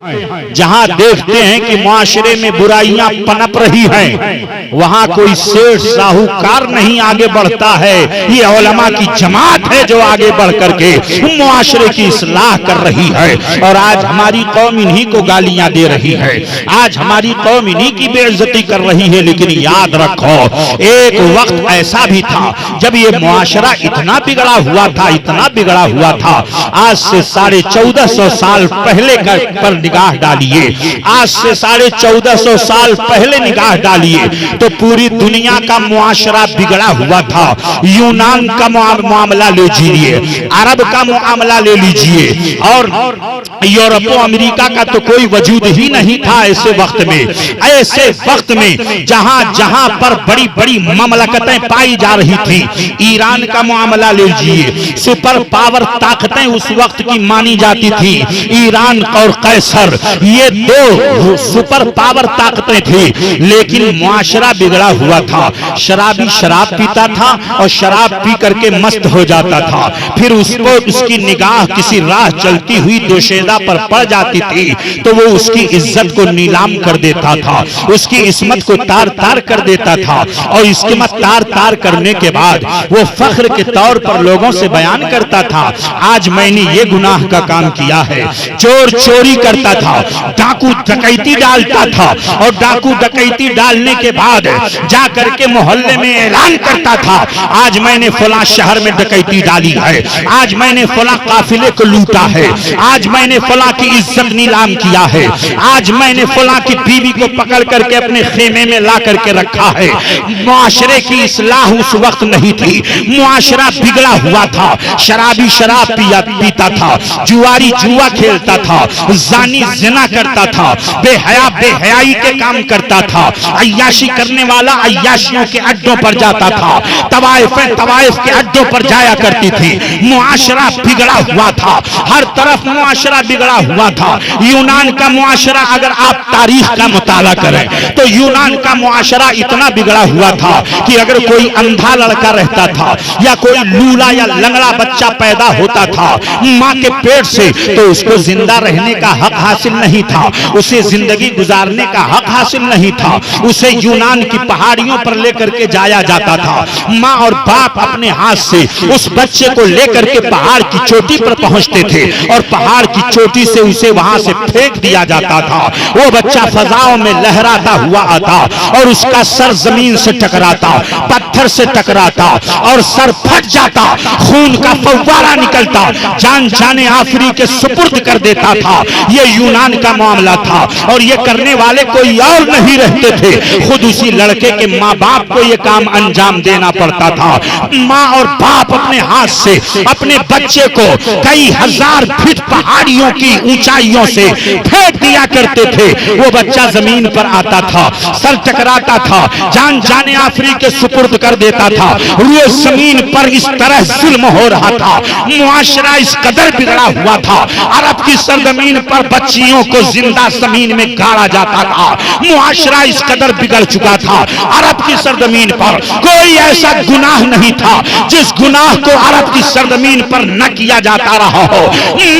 जहां देखते हैं कि मुआशरे में बुराइयां पनप रही हैं, वहां कोई सेठ साहूकार नहीं आगे बढ़ता है। ये उलमा की जमात है जो आगे बढ़ करके मुआशरे की इस्लाह कर रही है। और आज हमारी कौम इन्हीं को गालियां दे रही है, आज हमारी कौम इन्हीं की बेइज्जती कर रही है। लेकिन याद रखो, एक वक्त ऐसा भी था जब ये मुआशरा इतना बिगड़ा हुआ था, इतना बिगड़ा हुआ था। आज से 1450 साल पहले पर निगाह डालिए, आज से 1450 साल पहले निगाह डालिए तो पूरी दुनिया का मुआशरा बिगड़ा हुआ था। यूनान का मामला ले लीजिए, अरब का मामला ले लीजिए, और यूरोप अमेरिका का तो कोई वजूद ही नहीं था ऐसे वक्त में। ऐसे वक्त में जहां जहां पर बड़ी बड़ी ममलकतें पाई जा रही थी, ईरान का मामला ले लीजिए, सुपर पावर ताकतें उस वक्त की मानी जाती थी। ईरान और कैसर, ये दो सुपर पावर ताकतें थी, लेकिन मुआशरा बिगड़ा हुआ था। शराबी शराब पीता था और शराब पी करके मस्त हो जाता था। फिर उसको उसकी निगाह किसी राह चलती हुई दोशेदा पर पड़ जाती थी तो वो उसकी इज्जत को नीलाम कर देता था, उसकी इस्मत को तार तार कर देता था। और इस्मत तार तार करने के बाद वो फख्र के तौर पर लोगों से बयान करता था, आज मैंने ये गुनाह का काम किया है। चोर चोरी करता था, डाकू डकैती डालता था, और डाकू डकैती डालने के बाद जा करके मोहल्ले में ऐलान करता था, आज मैंने फला शहर में डकैती डाली है, आज मैंने फला काफिले को लूटा है, आज मैंने फला की इज्जत नीलाम किया है, आज मैंने फला की बीवी को पकड़ करके अपने खेमे में ला करके रखा है। मुआशरे की इस्लाह उस वक्त नहीं थी, मुआशरा बिगड़ा हुआ था। शराबी शराब पीता था, जुआरी जुआ खेलता था, जानी जिना करता था, बेहया बेहयाई के काम करता था, अय्याशी करने वाला अय्याशियों के अड्डों पर जाता था, तवाइफ के अड्डों पर जाया करती थी। मुआशरा बिगड़ा हुआ था, हर तरफ मुआशरा बिगड़ा हुआ था। यूनान का मुआशरा अगर आप तारीख का मुताला करें तो यूनान का मुआशरा इतना बिगड़ा हुआ था कि अगर कोई अंधा लड़का रहता था या कोई लूला या लंगड़ा बच्चा पैदा होता था मां के पेट से, तो उसको जिंदा रहने का हक हासिल नहीं था, उसे जिंदगी गुजारने का हक हासिल नहीं था। उसे यूनान की पहाड़ियों पर लेकर के जाया जाता था। माँ और बाप अपने हाथ से उस बच्चे को लेकर के पहाड़ की चोटी पर पहुंचते थे और पहाड़ की चोटी से उसे वहां से फेंक दिया जाता था। वो बच्चा फजाओं में लहराता हुआ आता और उसका सर जमीन से टकराता, पत्थर से टकराता और सर फट जाता, खून का फव्वारा निकलता, जान जाने आफरी के सुपुर्द कर देता था। ये यूनान का मामला था और ये करने वाले कोई और नहीं रहते थे, खुद उसी लड़के के माँ बाप को ये काम अंजाम देना पड़ता था। माँ और बाप अपने हाथ से अपने बच्चे को कई हजार फीट पहाड़ियों की ऊंचाइयों से फेंक दिया करते थे। वो बच्चा जमीन पर आता था, सर टकराता था, जान जाने आफरी के सुपुर्द कर देता था। वो जमीन पर इस तरह जुल्म हो रहा था, मुआशरा इस कदर बिगड़ा हुआ था। अरब की सरजमीन पर बच्चियों को जिंदा जमीन में गाड़ा जाता था। मुआशरा इस कदर बिगड़ चुका था। अरब की सरजमीन पर कोई ऐसा गुनाह नहीं था जिस गुनाह को अरब की सरजमीन पर न किया जाता रहा हो,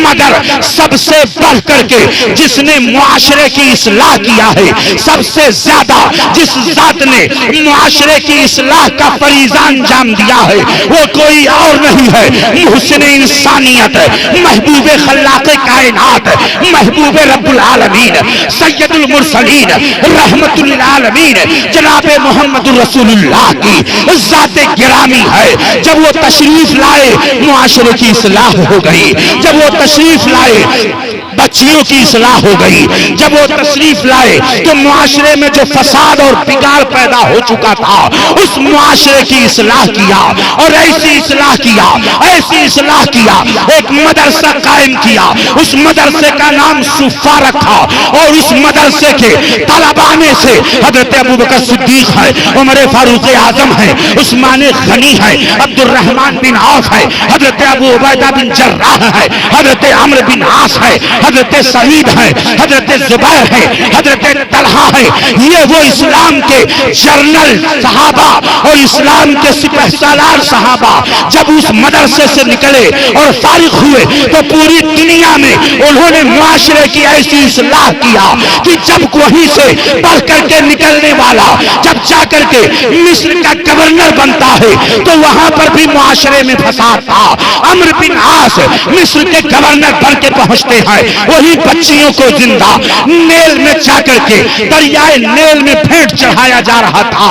मगर सबसे बढ़ करके जिसने मुआशरे की इस्लाह किया है, सबसे ज्यादा जिस जात ने मुआशरे की इस्लाह का फरीज़ा अंजाम दिया है, वो कोई और नहीं है, मुहसिन इंसानियत, महबूब खल्लाक़े कायनात, महबूब रब्बुल आलमीन, सैयदुल मुरसलीन, रहमतुल लिल आलमीन, जनाब मोहम्मद रसूलुल्लाह की ज़ाते गिरामी है। जब वो तशरीफ लाए मुआशरे की इस्लाह हो गई, जब वो तशरीफ लाए बच्चियों की इस्लाह हो गई, जब वो तशरीफ लाए तो मुआशरे में जो फसाद और बिगाड़ पैदा हो चुका था उस मुआशरे की इस्लाह किया। और ऐसी इस्लाह किया, ऐसी इस्लाह किया, एक मदरसा कायम किया, उस मदरसे का नाम सुफ़ा रखा और उस मदरसे के तलबा में से हजरत अबू बकर सिद्दीक है, उमर फारूक आजम है, उस्मान गनी है, अब्दुर्रहमान बिन औफ है, हजरत अबू उबैदा बिन जर्राह है, हजरत अम्र बिन आस है, हजरत सईद है, हजरत जुबैर है, हजरत तलहा है। ये वो इस्लाम के जर्नल सहाबा और इस्लाम के सिपहसालार सहाबा जब उस मदरसे से निकले और फारिग हुए तो पूरी दुनिया में उन्होंने मुआशरे की ऐसी इस्लाह किया कि जब वहीं से पढ़ करके निकलने वाला जब जाकर के मिस्र का गवर्नर बनता है तो वहां पर भी मुआशरे में फसाद था। अम्र बिन आस मिस्र के गवर्नर बन के पहुंचते हैं, वही बच्चियों को जिंदा नेल में जाकर के दरियाए नेल में भेंट चढ़ाया जा रहा था।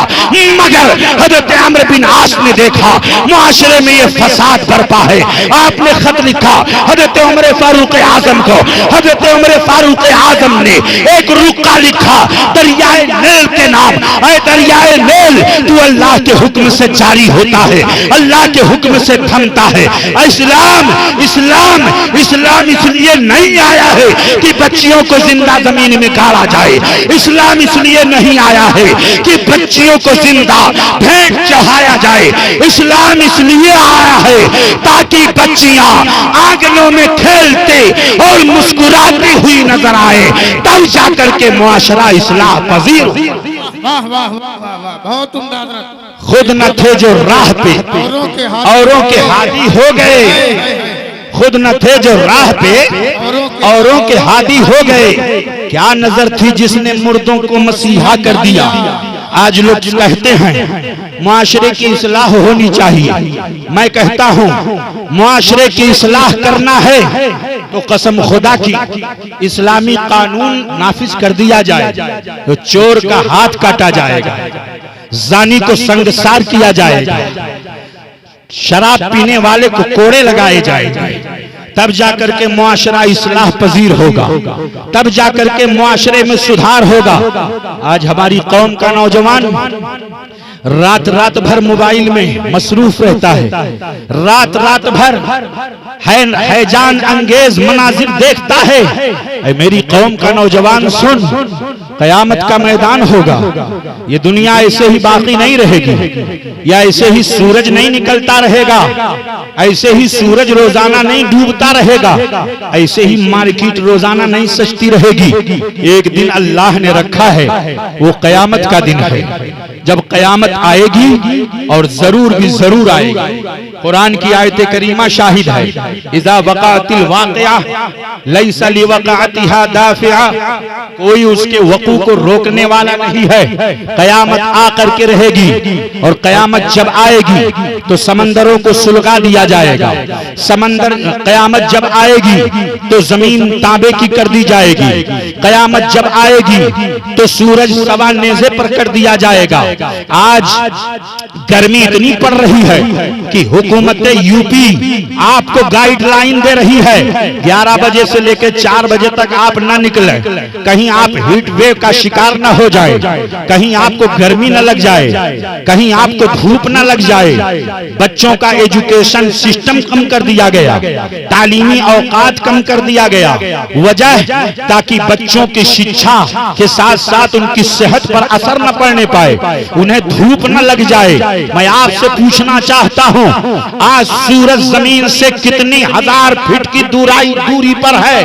मगर हजरत अम्र बिन आस ने देखा मुआशरे में ये फसाद बरपा है। आपने खत लिखा हजरत उमर फारूक आजम को। हजरत उमर फारूक आजम ने एक रुक्का लिखा दरियाए नेल के नाम, ऐ दरियाए नेल तू अल्लाह के हुक्म से जारी होता है, अल्लाह के हुक्म से थमता है। इस्लाम इस्लाम इस्लाम इसलिए नहीं आया है कि बच्चियों को जिंदा जमीन में गाड़ा जाए। इस्लाम इसलिए नहीं आया है कि बच्चियों को जिंदा भेंट चढ़ाया जाए। इस्लाम इसलिए आया है ताकि बच्चियां आंगनों में खेलते और मुस्कुराती हुई नजर आए, तब जाकर के मुआशरा इस्लाह पजीर। वाह वाह वाह वाह, बहुत उम्दा। खुद न थे जो राह पे औरों के हादी हो गए, खुद न थे जो राह पे औरों के हादी हो गए। क्या नजर थी जिसने मुर्दों को मसीहा कर दिया। आज लोग कहते हैं मुआशरे की इस्लाह होनी चाहिए। मैं कहता हूं मुआशरे की इस्लाह करना है तो कसम खुदा की इस्लामी कानून नाफिज कर दिया जाए तो चोर का हाथ काटा जाएगा, जानी को संगसार किया जाएगा, शराब पीने वाले को कोड़े लगाए जाएंगे, तब जाकर के मुआशरा इस्लाह पजीर होगा, तब जाकर के मुआशरे में सुधार होगा। आज हमारी कौम का नौजवान रात रात भर मोबाइल में मसरूफ रहता है, रात रात भर हैजान अंगेज मनाजिर देखता है। ऐ मेरी कौम का नौजवान सुन, कयामत का मैदान होगा, ये दुनिया ऐसे ही बाकी नहीं रहेगी, या ऐसे ही सूरज नहीं निकलता रहेगा, ऐसे ही सूरज रोजाना नहीं डूबता रहेगा, ऐसे ही मार्केट रोजाना नहीं सजती रहेगी। एक दिन अल्लाह ने रखा है, वो कयामत का दिन है, जब कयामत आएगी और जरूर भी जरूर आएगी। कुरान की आयत करीमा शाहिद है, इज़ा वक़अतिल वाक़िया लैसा लिवक़अतिहा दाफ़िआ, कोई उसके वक़ू को रोकने वाला नहीं है। कयामत आकर के रहेगी और कयामत जब आएगी तो समंदरों को सुलगा दिया जाएगा। समंदर कयामत जब आएगी तो जमीन तांबे की कर दी जाएगी। कयामत जब आएगी तो सूरज सवा नेज़े पर कर दिया जाएगा। आज गर्मी इतनी पड़ रही है कि हुकूमत यूपी आपको गाइडलाइन दे रही है 11 बजे से लेकर 4 बजे तक आप ना निकले, कहीं आप हीट वेव का शिकार ना हो जाए, कहीं आपको गर्मी न लग जाए, कहीं आपको धूप न लग जाए। बच्चों का एजुकेशन सिस्टम कम कर दिया गया, तालीमी औकात कम कर दिया गया। वजह ताकि बच्चों की शिक्षा के साथ साथ उनकी सेहत पर असर न पड़ने पाए, उन्हें धूप न लग जाए। मैं आपसे पूछना चाहता हूं, आज सूरज जमीन से कितनी हजार फीट की दूरी पर है,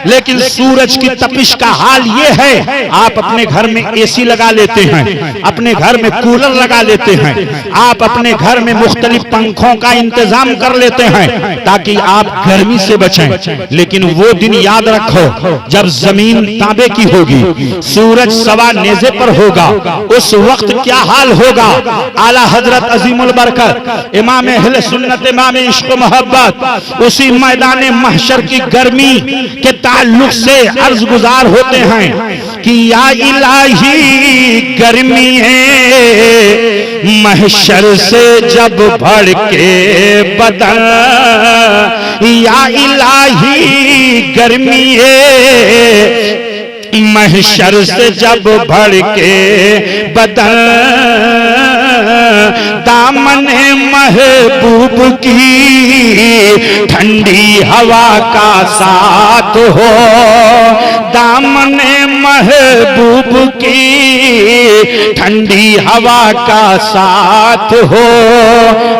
लेकिन सूरज की तपिश का हाल ये है, आप अपने घर में एसी लगा लेते हैं, अपने घर में कूलर लगा लेते हैं, आप अपने घर में मुख्तलिफ पंखों का इंतजाम कर लेते हैं ताकि आप गर्मी से बचें। लेकिन वो दिन याद रखो जब जमीन तांबे की होगी, सूरज सवा नेज़े पर होगा, उस वक्त क्या हाल होगा। आला हजरत अजीमुल बरकत इमाम अहले सुन्नत इमाम इश्क मोहब्बत उसी मैदान महशर की गर्मी के ताल्लुक से अर्ज गुजार होते हैं कि या इलाही गर्मी है महशर से जब भड़के बदन, या इलाही गर्मी है महशर से जब भड़के बदन, दामन महबूब की ठंडी हवा का साथ हो, दामन महबूब की ठंडी हवा का साथ हो।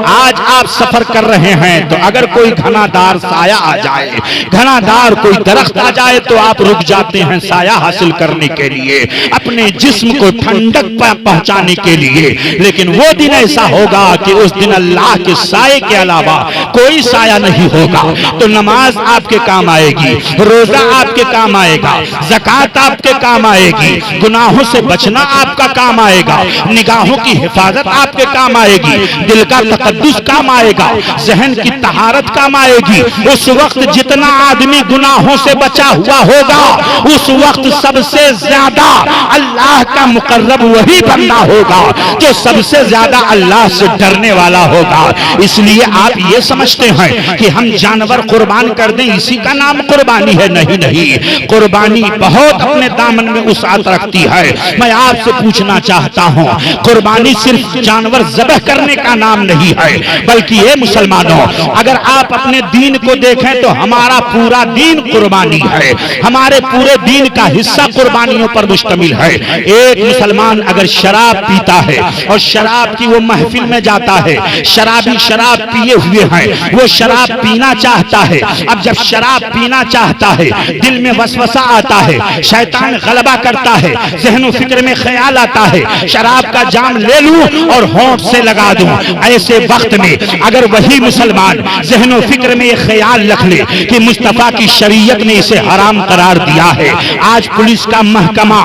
आज आप सफर कर रहे हैं तो अगर कोई घनादार साया आ जाए, घनादार कोई दरख्त आ जाए तो आप रुक जाते हैं साया हासिल करने के लिए, अपने जिस्म को ठंडक पहुंचाने के लिए। लेकिन वो दिन ऐसा होगा कि उस दिन अल्लाह के साए के अलावा कोई साया नहीं होगा। तो नमाज आपके काम आएगी, रोजा आपके काम आएगा, ज़कात आपके काम आएगी, गुनाहों से बचना आपका काम आएगा, निगाहों की हिफाजत आपके काम आएगी, दिल का तकद्दुस काम आएगा, ज़हन की तहारत काम आएगी। उस वक्त जितना आदमी गुनाहों से बचा हुआ होगा, उस वक्त सबसे ज्यादा अल्लाह का मुकर्रब वही बंदा होगा जो सबसे ज्यादा अल्लाह से डरने वाला होगा। इसलिए आप ये समझते हैं कि हम जानवर कुर्बान कर दें इसी का नाम कुर्बानी है? नहीं नहीं, कुर्बानी बहुत अपने दामन में वुसाअत रखती है। मैं आपसे पूछना चाहता हूं, कुर्बानी सिर्फ जानवर ज़बह करने का नाम नहीं है, बल्कि ये मुसलमानों, अगर आप अपने दीन को देखें तो हमारा पूरा दीन कुर्बानी है। हमारे पूरे दीन का हिस्सा कुर्बानियों पर मुश्तमिल है। एक मुसलमान अगर शराब पीता है और शराब की वो महफिल में जाता है, शराबी शराब पिए हुए हैं, वो शराब पीना चाहता है। अब जब शराब पीना चाहता है, दिल में वसवसा आता है, शैतान गलबा करता है, ज़हन फिक्र में ख्याल आता है, शराब का जाम ले लूं और होंठ से लगा दूं। ऐसे वक्त में अगर वही मुसलमान ज़हन फिक्र में ये ख्याल रख ले कि मुस्तफा की शरीयत ने इसे हराम करार दिया है, आज पुलिस का महकमा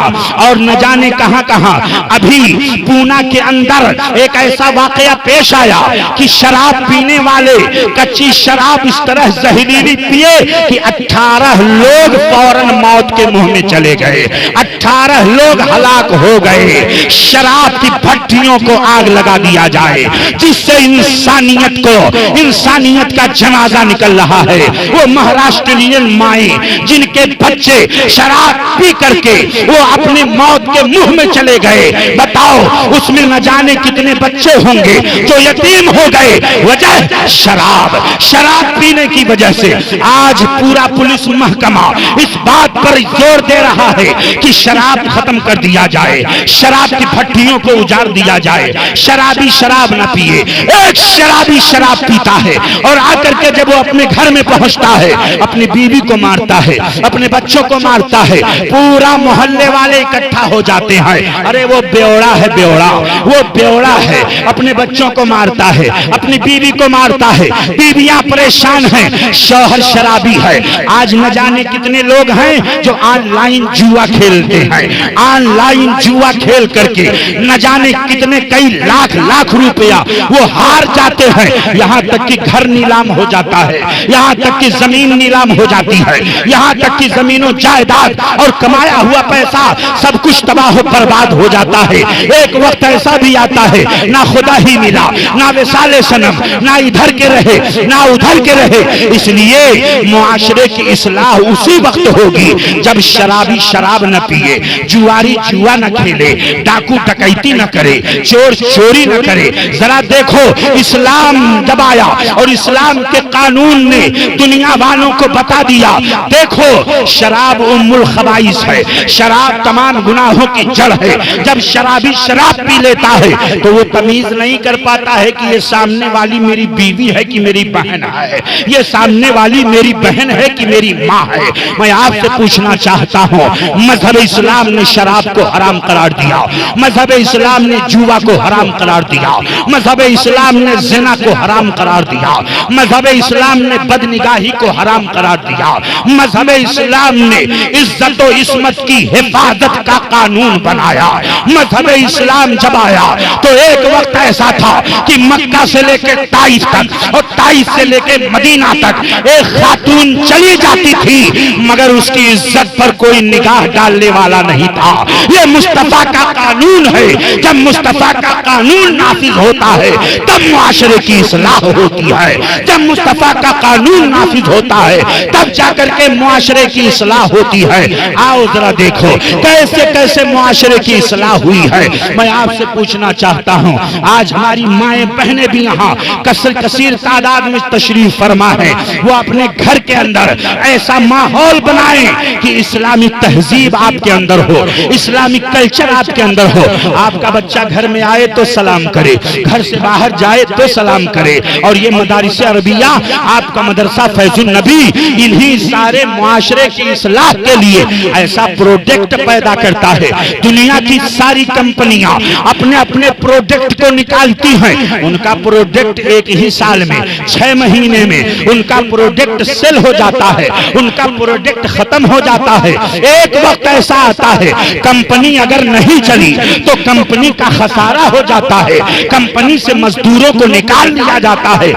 और न जाने कहां कहां, अभी पूना के अंदर एक ऐसा वाकया पेश आया कि शराब पीने वाले कच्ची शराब इस तरह जहरीली पिए कि 18 लोग फौरन मौत के मुंह में चले गए, 18 लोग हलाक हो गए। शराब की भट्टियों को आग लगा दिया जाए जिससे इंसानियत को, इंसानियत का जनाजा निकल रहा है। वो महाराष्ट्रियन माएं जिनके बच्चे शराब पी करके वो अपने मौत के मुंह में चले गए, बताओ उसमें न जाने कितने बच्चे होंगे जो यतीम हो गए, वजह शराब। शराब पीने की वजह से आज पूरा पुलिस महकमा इस बात पर जोर दे रहा है कि शराब खत्म कर दिया जाए, शराब की भट्टियों को उजाड़ दिया जाए, शराबी शराब न पिए। एक शराबी शराब पीता है और आकर के जब वो अपने घर में पहुंचता है, अपनी बीवी को मारता है, अपने बच्चों को मारता है, पूरा मोहल्ले वाले इकट्ठा हो जाते हैं। अरे वो बेवड़ा है, बेवड़ा, वो बेवड़ा है, अपने बच्चों को मारता है, अपनी बीवी को मारता है, बीवियां परेशान हैं, शौहर शराबी है। आज न जाने कितने लोग हैं जो ऑनलाइन जुआ खेलते हैं, ऑनलाइन जुआ खेल करके न जाने कितने कई लाख लाख रुपया वो हार जाते हैं। यहाँ तक कि घर नीलाम हो जाता है, यहाँ तक कि जमीन नीलाम हो जाती है, यहाँ तक कि जमीनों जायदाद और कमाया हुआ पैसा सब कुछ तबाह बर्बाद हो जाता है। एक वक्त ऐसा भी आता है ना खुदा ही मिला, ना विसाले सनम, ना इधर के रहे ना उधर के रहे। इसलिए मुआशरे की इस्लाह उसी वक्त होगी जब शराबी शराब न पिए, जुआरी जुआ न खेले, डाकू डकैती न करे, चोर चोरी न करे। जरा देखो इस्लाम जब आया और इस्लाम के कानून ने दुनिया वालों को बता दिया, देखो शराब उम्मुल खबाइस है, शराब तमाम गुनाहों की जड़ है। जब शराबी शराब पी लेता है तो वो तमीज नहीं कर पाता है कि ये सामने वाली मेरी बीवी है कि मेरी बहन है, ये सामने वाली मेरी बहन है कि मेरी माँ है। मैं आपसे पूछना चाहता हूँ, मजहब इस्लाम ने शराब को हराम करार दिया, मजहब इस्लाम ने जुआ को हराम करार दिया, मजहब इस्लाम ने जिना को हराम करार दिया, मजहब इस्लाम ने बदनिगाही को हराम करार दिया, मजहब इस्लाम ने इज्जत और इस्मत की हिफाजत का कानून बनाया। मजहब इस्लाम जब आया तो एक वक्त ऐसा था कि मक्का से लेकर ताइफ तक और ताइफ से लेकर मदीना तक एक खातून चली जाती थी मगर उसकी इज्जत पर कोई निगाह डालने वाला नहीं था। ये मुस्तफा का कानून है, जब मुस्तफा का कानून नाफिज होता है तब मुआशरे की इस्लाह होती है, जब मुस्तफा का कानून नाफिज होता है तब जाकर के मुआशरे की इस्लाह होती है। आओ जरा देखो कैसे कैसे मुआशरे की इस्लाह हुई है। मैं आपसे पूछना चाहता हूं, आज हमारी माएं बहनें भी यहाँ कसीर तादाद में तशरीफ फरमा है, वो अपने घर के अंदर ऐसा माहौल बनाए कि इस्लामी तहजीब तहजीब आपके अंदर हो, इस्लामिक कल्चर आपके अंदर हो। आपका बच्चा घर में आए तो सलाम करे, घर से बाहर जाए तो सलाम करे। और ये मदारिस अरबिया, आपका मदरसा फैजुल नबी, इन्हीं सारे मुआशरे की इस्लाह के लिए ऐसा प्रोडक्ट पैदा करता है। दुनिया की सारी कंपनियां अपने अपने प्रोडक्ट को निकालती हैं, उनका प्रोडक्ट एक ही साल में 6 महीने में उनका प्रोडक्ट सेल हो जाता है, उनका प्रोडक्ट खत्म हो जाता है। एक वक्त ऐसा आता है कंपनी अगर नहीं चली तो कंपनी का खसारा हो जाता है, कंपनी से मजदूरों को निकाल दिया जाता है।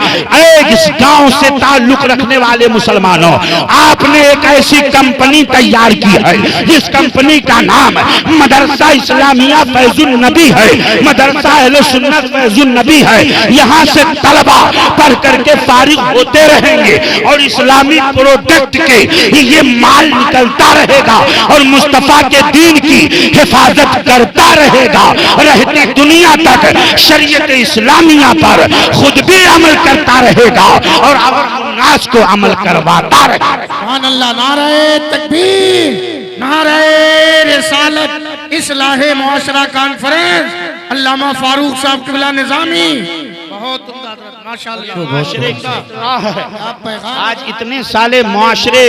इस गांव से ताल्लुक रखने वाले मुसलमानों, आपने एक ऐसी कंपनी तैयार की है जिस कंपनी का नाम मदरसा इस्लामिया फैजुल नबी है, मदरसा अहले सुन्नत फैजुल नबी है। यहाँ से तलबा पढ़ करके फारिग होते रहेंगे और इस्लामी प्रोडक्ट के ये माल निकलता रहेगा और मुस्तफा के दीन की हिफाजत करता रहेगा। रहती दुनिया तक शरीयत इस्लामिया पर खुद भी अमल करता रहेगा और नास को अमल करवाता रहेगा। सुभान अल्लाह, नारे तकबीर, नारे रिसालत, इस्लाहे मुआशरा कॉन्फ्रेंस, अल्लामा फारूक साहब क़िबला निज़ामी। बहुत उम्दा, माशाअल्लाह। मुआशरे का आज इतने साले मुआशरे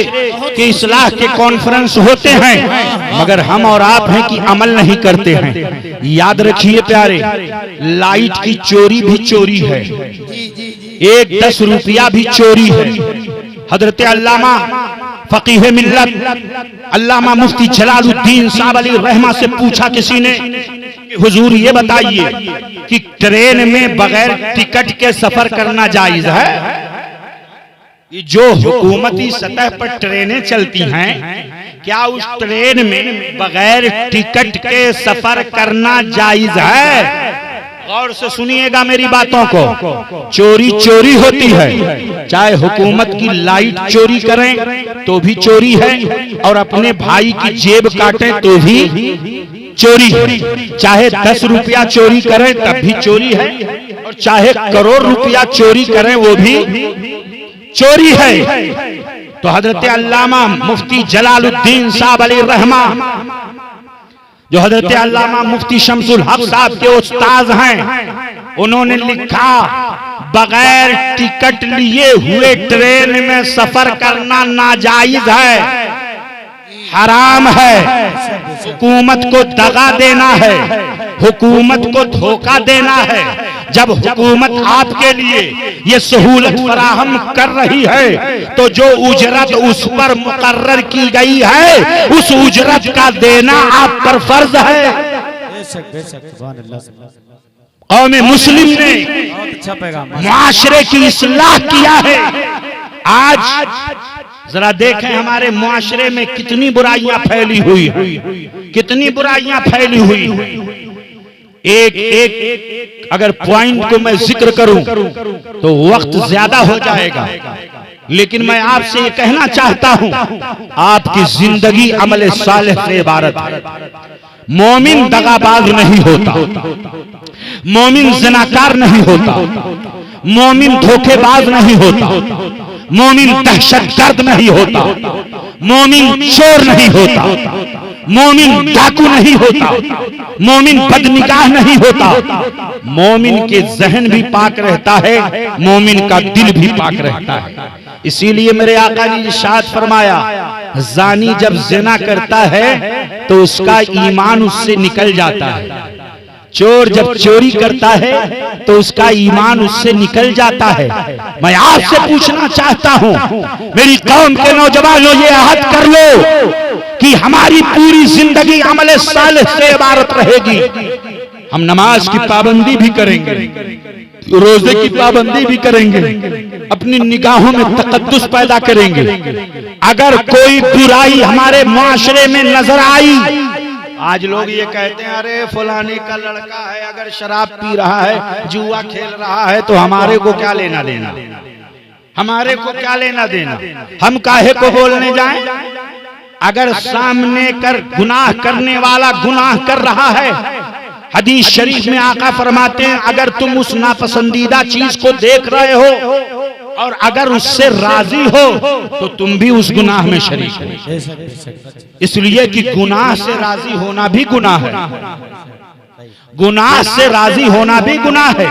के इस्लाह के कॉन्फ्रेंस होते हैं, मगर हम और आप हैं कि अमल नहीं करते हैं। याद रखिए प्यारे, लाइट की चोरी भी चोरी है, एक 10 रुपया भी चोरी है। हजरत अल्लामा फकीह मिल्लत अल्लामा मुफ्ती जलालुद्दीन साहब अली रहमा से पूछा किसी ने, हुजूर ये बताइए कि ट्रेन में बगैर टिकट के सफर करना जायज है? जो हुकूमती सतह पर ट्रेनें चलती हैं, क्या उस ट्रेन में बगैर टिकट के सफर करना जायज है? गौर से सुनिएगा मेरी बातों को। चोरी चोरी होती है, चाहे हुकूमत की लाइट चोरी करें तो भी चोरी है, और अपने भाई की जेब काटें तो भी चोरी है। चाहे 10 रुपया चोरी करें तब भी चोरी है, और चाहे करोड़ रुपया चोरी करें वो भी चोरी है। तो हजरत अल्लामा मुफ्ती जलालुद्दीन साहब अली रहमा, जो हजरत अल्लामा मुफ्ती शमसुल हक साहब के उस्ताद हैं, उन्होंने लिखा बगैर टिकट लिए हुए ट्रेन में सफर करना नाजायज है, हराम है। हुकूमत को दगा देना है, हुकूमत को धोखा देना है। जब हुकूमत आपके लिए ये सहूलत फराहम कर रही है तो जो उजरत उस पर मुकर्रर की गई है उस उजरत का देना आप पर फर्ज है। कौम मुस्लिम ने मुआशरे की इस्लाह किया है। आज जरा देखें हमारे मुआशरे में कितनी बुराइयां फैली हुई, कितनी बुराइयां फैली हुई। एक अगर पॉइंट को मैं जिक्र करूं तो वक्त ज्यादा हो जाएगा, लेकिन मैं आपसे ये कहना चाहता हूं, आपकी जिंदगी अमल सालेह से इबारत है। मोमिन दगाबाज नहीं होता, मोमिन ज़नाकार नहीं होता, मोमिन धोखेबाज नहीं होता, मोमिन दहशतगर्द नहीं होता, मोमिन चोर नहीं होता, मोमिन डाकू नहीं होता, मोमिन बदनिगाह नहीं होता। मोमिन के जहन भी पाक रहता है, मोमिन का दिल भी पाक रहता है। इसीलिए मेरे आका ने इरशाद फरमाया, जानी जब ज़िना करता है तो उसका ईमान उससे निकल जाता है। चोर जब चोरी करता है तो उसका ईमान उससे निकल जाता है। मैं आपसे पूछना चाहता हूं, मेरी कौम के नौजवानों, ये अहद कर लो कि हमारी पूरी जिंदगी अमल सालेह से इबारत रहेगी। हम नमाज की पाबंदी भी करेंगे, रोजे की पाबंदी भी करेंगे, अपनी निगाहों में तकद्दुस पैदा करेंगे। अगर कोई बुराई हमारे मुआशरे में नजर आई, आज लोग ये कहते हैं अरे फलाने का लड़का है, अगर शराब पी रहा है, जुआ खेल रहा है, तो हमारे को क्या लेना देना, हमारे को क्या लेना देना, हम काहे को बोलने जाएं। अगर सामने कर गुनाह करने वाला गुनाह कर रहा है, हदीस शरीफ में आका फरमाते हैं, अगर तुम उस नापसंदीदा चीज को देख रहे हो और अगर उससे राजी हो तो तुम भी उस गुनाह में शरीक हो। इसलिए कि गुनाह से राजी होना भी गुनाह है, गुनाह से राजी होना भी गुनाह है।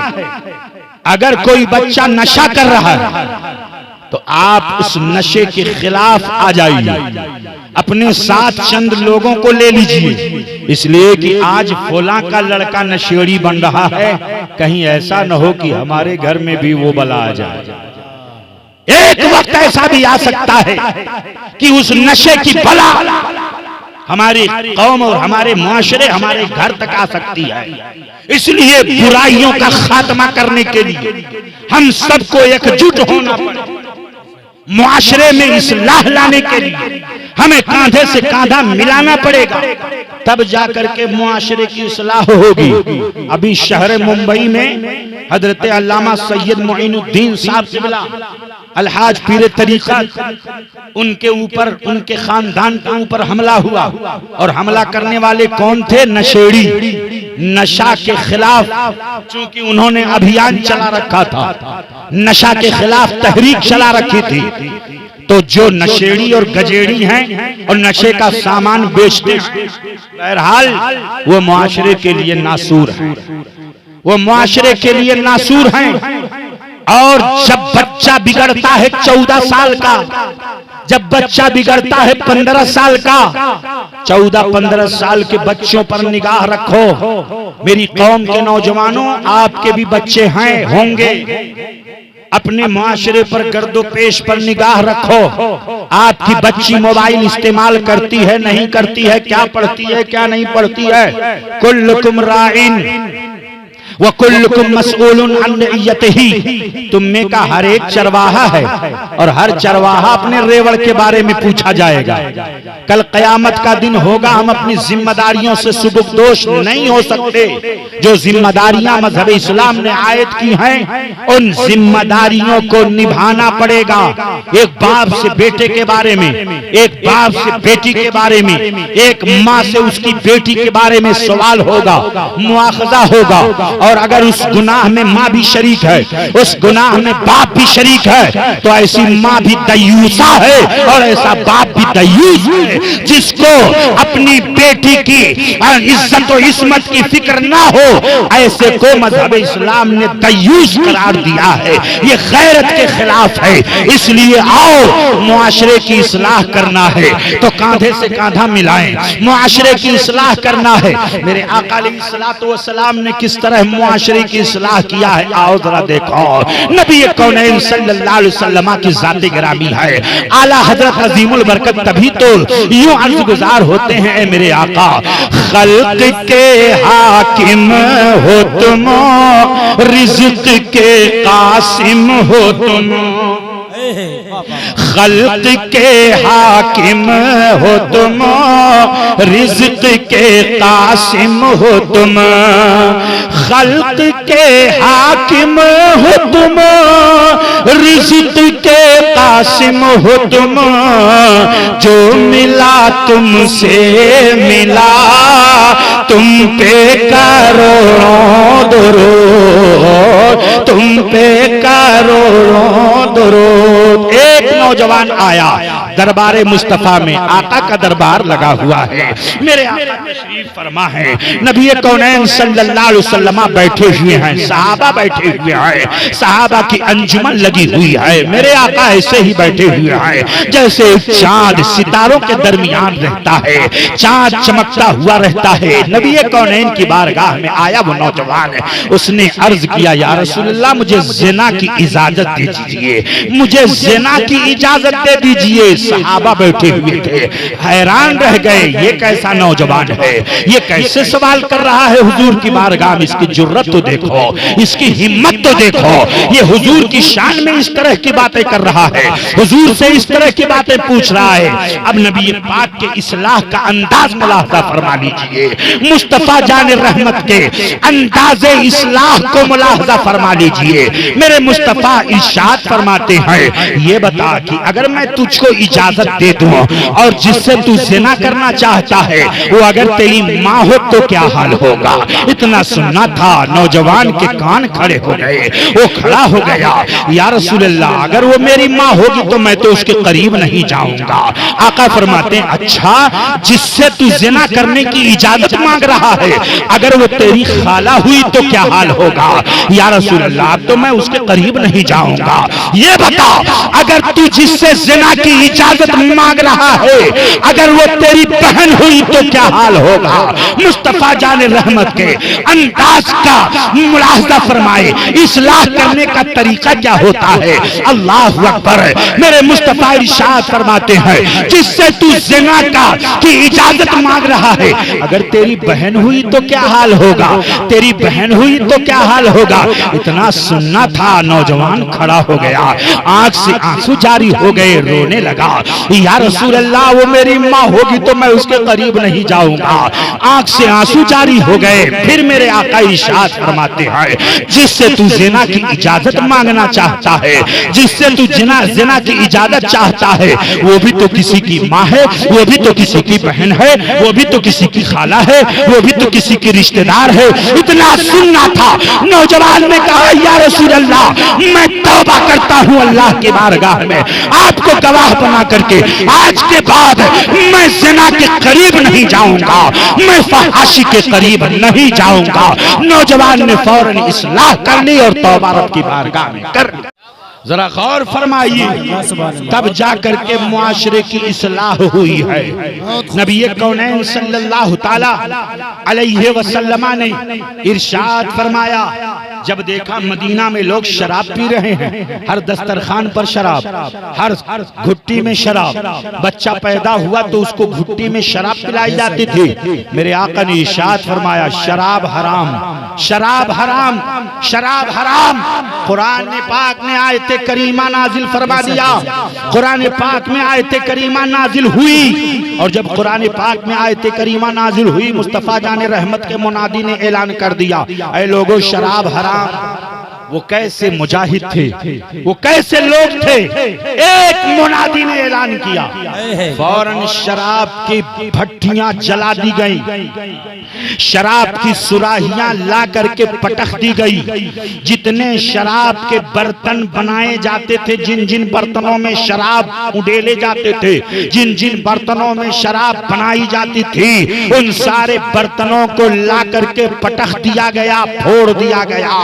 अगर कोई बच्चा नशा कर रहा है तो आप उस नशे के खिलाफ आ जाइए, अपने साथ चंद लोगों को ले लीजिए, इसलिए कि आज फुला का लड़का नशेड़ी बन रहा है, कहीं ऐसा न हो कि हमारे घर में भी वो बला आ जाए। एक वक्त ऐसा भी आ सकता है कि उस नशे की बला हमारी कौम और हमारे मुआशरे, हमारे घर तक आ सकती है। इसलिए बुराइयों का खात्मा करने के लिए हम सबको एकजुट होना पड़ेगा। मुआशरे में इस्लाह लाने के लिए हमें कांधे से कांधा मिलाना पड़ेगा, तब जाकर के मुआशरे की इस्लाह होगी। अभी शहर मुंबई में हजरत अल्लामा सैयद मोइनुद्दीन साहब क़िबला अलहाज पीर तरीक़त, उनके ऊपर, उनके खानदान के ऊपर हमला हुआ। और हमला करने वाले कौन थे? नशेड़ी। नशा के खिलाफ चूंकि उन्होंने अभियान चला रखा था, नशा के खिलाफ तहरीक चला रखी थी, तो जो नशेड़ी और गजेड़ी हैं और नशे का सामान बेचते हैं, बहरहाल वो मुआशरे के लिए नासूर हैं, वो मुआशरे के लिए नासूर हैं। और जब बच्चा बिगड़ता है 14 साल का, जब बच्चा बिगड़ता है 15 साल का, 14-15 साल के बच्चों पर निगाह रखो। मेरी कौम के नौजवानों, आपके भी बच्चे हैं, होंगे, अपने मुआशरे पर गर्दो पेश पर निगाह रखो। आपकी बच्ची मोबाइल इस्तेमाल करती है, नहीं करती है, क्या पढ़ती है, क्या नहीं पढ़ती है। कुल्लुकुम राइन व कुल्लुकुम मसऊलुन अन रइयतिही, तुम में का हर एक चरवाहा है और हर चरवाहा अपने रेवड़ के बारे में पूछा जाएगा। कल कयामत का दिन होगा, हम अपनी जिम्मेदारियों से सुबुकदोश नहीं हो सकते। जो जिम्मेदारियां मजहब इस्लाम ने आयत की हैं, उन जिम्मेदारियों को निभाना पड़ेगा। एक बाप से बेटे के बारे में, एक बाप से बेटी के बारे में, एक माँ से उसकी बेटी के बारे में सवाल होगा, मुआखजा होगा। और अगर उस गुनाह में माँ भी शरीक है, उस गुनाह में बाप भी शरीक है, तो ऐसी माँ भी दयूसा है और ऐसा बाप भी दयूस है, जिसको अपनी बेटी की इज्जत और इस्मत की फिक्र ना हो, ऐसे को मजहब इस्लाम ने दयूस करार दिया है। ये गैरत के खिलाफ है। इसलिए आओ, मुआशरे की इस्लाह करना है तो कांधे से कांधा मिलाएं, मुआशरे की इस्लाह करना है। मेरे आका अलैहिस्सलातु वस्सलाम ने किस तरह मुआशरे की इस्लाह किया है, आओ जरा देखो। नबी कौनैन सल्लल्लाहु अलैहि वसल्लम की ज़ात गिरामी है, आला हजरत अजीमुल बरकत, तभी तो यूं अर्ज़ गुजार होते हैं, मेरे आका, खल्क के हाकिम हो तुम, रिज़्क़ के कासिम हो तुम, खल्क के हाकिम हो तुम, रिज़्क़ के कासिम हो तुम, खल्क के हाकिम हो तुम, रिज़्क़ के कासिम हो तुम, जो मिला तुमसे मिला, तुम पे करोड़ों दुरूद, तुम पे करोड़ों दुरूद। एक नौजवान आया दरबारे मुस्तफा में, आका का दरबार लगा हुआ है, मेरे आका तशरीफ फरमा है, नबी कौनैन सल्लल्लाहु अलैहि वसल्लम बैठे हुए हैं, सहाबा बैठे हुए हैं, सहाबा की अंजुमन लगी हुई है। मेरे आका ऐसे ही बैठे हुए हैं जैसे चांद सितारों के दरमियान रहता है, चांद चमकता हुआ रहता है। नबी कौनैन की बारगाह में आया वो नौजवान, उसने अर्ज किया, या रसूलल्लाह, मुझे ज़िना की इजाजत दे दीजिए, मुझे ज़िना की इजाजत दे दीजिए। सहाबा बैठे हुए थे, हैरान रह गए, ये कैसा नौजवान है, ये कैसे सवाल कर रहा है हुजूर की बारगाह में, इसकी जुर्रत तो देखो, इसकी हिम्मत तो देखो, ये हुजूर की शान में इस तरह की बातें कर रहा है, हुजूर से इस तरह की बातें पूछ रहा है। अब नबी पाक के इस्लाह का अंदाज मुलाहजा फरमा लीजिए, मुस्तफा जान रहमत के अंदाज़े इस्लाह को मुलाहजा फरमा लीजिए। मेरे मुस्तफा इरशाद फरमाते हैं, ये बता कि अगर मैं तुझको इजाजत दे दूं, और जिससे तू जिना करना चाहता है वो अगर तेरी माँ हो तो क्या हाल होगा। इतना सुनना था, नौजवान के कान खड़े हो गए। वो खड़ा हो गया, या रसूल अल्लाह अगर वो मेरी माँ होगी तो मैं तो उसके करीब नहीं जाऊंगा। आका फरमाते हैं अच्छा, जिससे तू जिना करने की इजाजत मांग रहा है अगर वो तेरी खाला हुई तो क्या हाल होगा। या रसूल अल्लाह तो मैं उसके करीब नहीं जाऊंगा। ये बता, अगर तू जिससे जिना की इजाजत मांग रहा है अगर वो तेरी बहन हुई तो क्या हाल होगा। मुस्तफा जान रहमत के अंदाज का मुलाहजा फरमाए, इस्लाह करने का तरीका क्या होता है। अल्लाह अकबर। मेरे मुस्तफा इरशाद फरमाते हैं जिससे तू जिना का की इजाजत मांग रहा है अगर तेरी बहन हुई तो क्या हाल होगा, तेरी बहन हुई तो क्या हाल होगा। इतना सुनना था, नौजवान खड़ा हो गया, आंख से आंसू जारी हो गए, रोने लगा। या रसूल अल्लाह वो मेरी माँ होगी तो मैं उसके करीब नहीं जाऊंगा। आंख से आंसू जारी हो गए। फिर मेरे आका इरशाद फरमाते हैं जिससे तू जिना की इजाजत मांगना चाहता है, जिससे तू जिना की इजाजत चाहता है वो भी तो किसी की माँ है, वो भी तो किसी की बहन है, वो भी तो किसी की खाला है, वो भी तो किसी की रिश्तेदार है। इतना सुनना था, नौजवान ने कहा या रसूल अल्लाह मैं तौबा करता हूँ अल्लाह के बारगाह में आपको गवाह बना करके आज के बाद मैं जिना के करीब नहीं जाऊंगा, मैं फहाशी के करीब नहीं जाऊंगा। नौजवान ने फौरन इस्लाह कर ली और तौबा रब की बारगाह में कर ली। जरा गौर फरमाइए, तब जाकर के मुआशरे की इस्लाह हुई है। नबी कौनैन सल्लल्लाहु ताला अलैहि वसल्लम ने इरशाद फरमाया, जब देखा मदीना में लोग शराब पी रहे हैं, हर दस्तरखान पर शराब, हर घुट्टी में शराब, बच्चा पैदा हुआ तो उसको घुट्टी में शराब पिलाई जाती थी। मेरे आका ने इरशाद फरमाया शराब हराम, शराब हराम, शराब हराम। कुरान पाक ने आयते करीमा नाजिल फरमा दिया, कुरान पाक में आयते करीमा नाजिल हुई, और जब कुरान पाक में आयते करीमा नाजिल हुई मुस्तफा जाने रहमत के मुनादी ने ऐलान कर दिया, ऐ लोगों शराब हराम। वो कैसे मुजाहिद थे, वो कैसे लोग थे। एक मुनादी ने ऐलान किया, फौरन शराब की भट्टियां जला दी गई, शराब की सुराहियां ला करके पटक दी गई। जितने शराब के बर्तन बनाए जाते थे, जिन जिन बर्तनों में शराब उडेले जाते थे, जिन जिन बर्तनों में शराब बनाई जाती थी, उन सारे बर्तनों को ला करके पटक दिया गया, फोड़ दिया गया,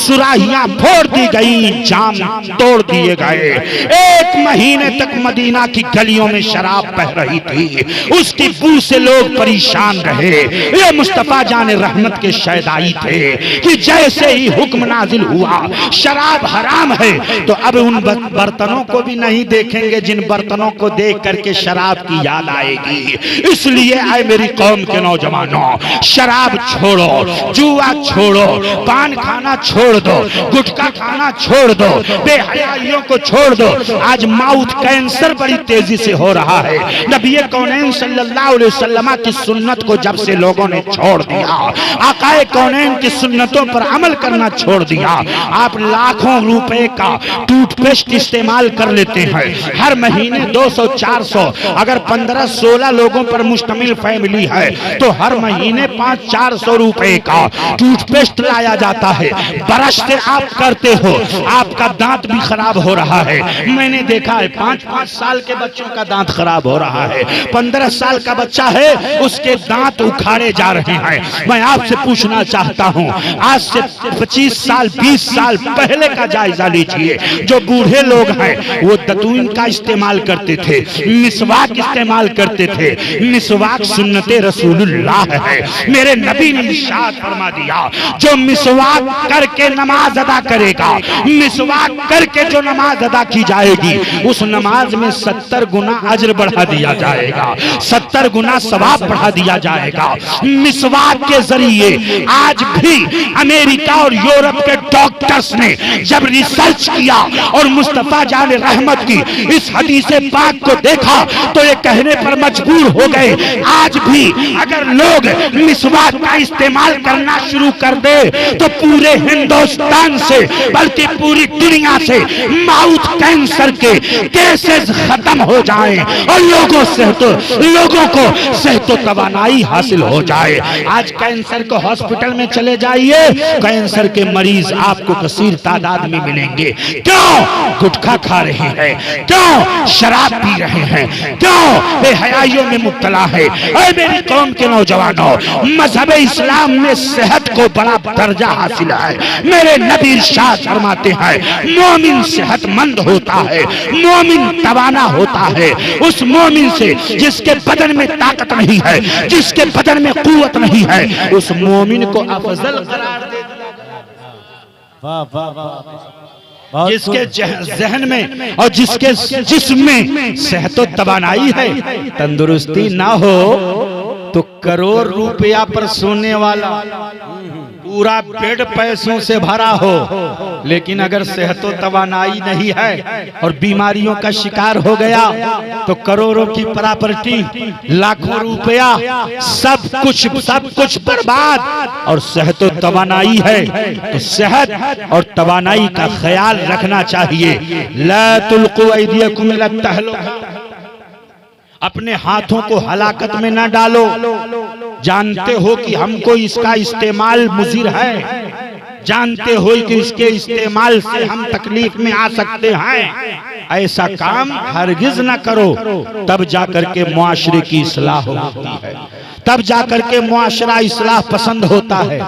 सुराही फोड़ दी गई, जाम तोड़ दिए गए। एक महीने तक मदीना की गलियों में शराब बह रही थी, उसकी बू से लोग परेशान रहे। ये मुस्तफा जाने रहमत के शहदाई थे कि जैसे ही हुक्म नाजिल हुआ शराब हराम है तो अब उन बर्तनों को भी नहीं देखेंगे जिन बर्तनों को देख करके शराब की याद आएगी। इसलिए आए मेरी कौम के नौजवानों, शराब छोड़ो, जुआ छोड़ो, पान खाना छोड़ दो, गुटखा खाना छोड़ दो, बेहयाइयों को छोड़ दो। आज माउथ कैंसर बड़ी तेजी से हो रहा है। नबी कौनैन सल्लल्लाहु अलैहि वसल्लम की सुन्नत को जब से लोगों ने छोड़ दिया, आकाए कौनैन की सुन्नतों पर अमल करना छोड़ दिया, आप लाखों रुपए का टूथपेस्ट इस्तेमाल कर लेते हैं हर महीने 200-400, अगर 15-16 लोगों पर मुश्तमिल फैमिली है तो हर महीने 500-400 रुपए का टूथपेस्ट लाया जाता है। ब्रश से आप करते हो, आपका दांत भी खराब हो रहा है। मैंने देखा है 5-5 साल के बच्चों का दांत खराब हो रहा है, 15 साल का बच्चा है उसके दांत उखाड़े जा रहे हैं। मैं आपसे पूछना चाहता हूं, आज से 25 साल 20 साल पहले का जायजा लीजिए। जो बूढ़े लोग हैं वो दतून का इस्तेमाल करते थे, मिसवाक इस्तेमाल करते थे। मिसवाक सुन्नते रसूलुल्लाह है। मेरे नबी ने इरशाद फरमा दिया, जो मिसवाक करके नमाज अदा करेगा, मिसवाक करके जो नमाज अदा की जाएगी उस नमाज में 70 गुना अज्र बढ़ा दिया जाएगा, 70 गुना सवाब बढ़ा दिया जाएगा। मिसवाक के जरिए आज भी अमेरिका और यूरोप के डॉक्टर्स ने जब रिसर्च किया और मुस्तफा जाने रहमत की इस हदीस पाक को देखा तो ये कहने पर मजबूर हो गए, आज भी अगर लोग मिसवाक का इस्तेमाल करना शुरू कर दे तो पूरे हिंदुस्तान हिंदुस्तान से बल्कि पूरी दुनिया से माउथ कैंसर के केसेस खत्म हो जाएं और लोगों को सेहत तवानाई हासिल हो जाए। आज कैंसर के हॉस्पिटल में चले जाइए, कैंसर के मरीज आपको कसीर तादाद में मिलेंगे। क्यों? गुटखा खा रहे हैं, क्यों शराब पी रहे हैं, क्यों बेहयाइयों में मुब्तला है। ऐ मेरी कौम के नौजवानों, मजहब इस्लाम में सेहत को बड़ा दर्जा हासिल है। मेरे नबी इरशाद फरमाते हैं, मोमिन सेहतमंद होता है, मोमिन तवाना होता है उस मोमिन से जिसके बदन में ताकत नहीं है, जिसके बदन में कुव्वत नहीं है, उस मोमिन को अफजल करार दे दिया। जिसके जहन में और जिसके जिस्म में सेहत तवानाई है, तंदुरुस्ती ना हो तो करोड़ रुपया पर सोने वाला पूरा पेट पैसों से भरा हो, लेकिन अगर सेहत तवानाई नहीं है और बीमारियों का शिकार हो गया तो करोड़ों की प्रॉपर्टी, लाखों रुपया, सब कुछ बर्बाद। और सेहत तवानाई है तो सेहत और तवानाई का ख्याल रखना चाहिए। ला तुल्कू ऐदियकुम इला तहलुका, अपने हाथों को हलाकत में न डालो। जानते हो कि हमको इसका इस्तेमाल मुज़िर है, जानते हो कि इसके इस्तेमाल से हम तकलीफ में आ सकते हैं, ऐसा काम हरगिज न करो। तब जाकर के मुआशरे की इस्लाह होती है, तब जाकर के मुआशरा इस्लाह पसंद होता है।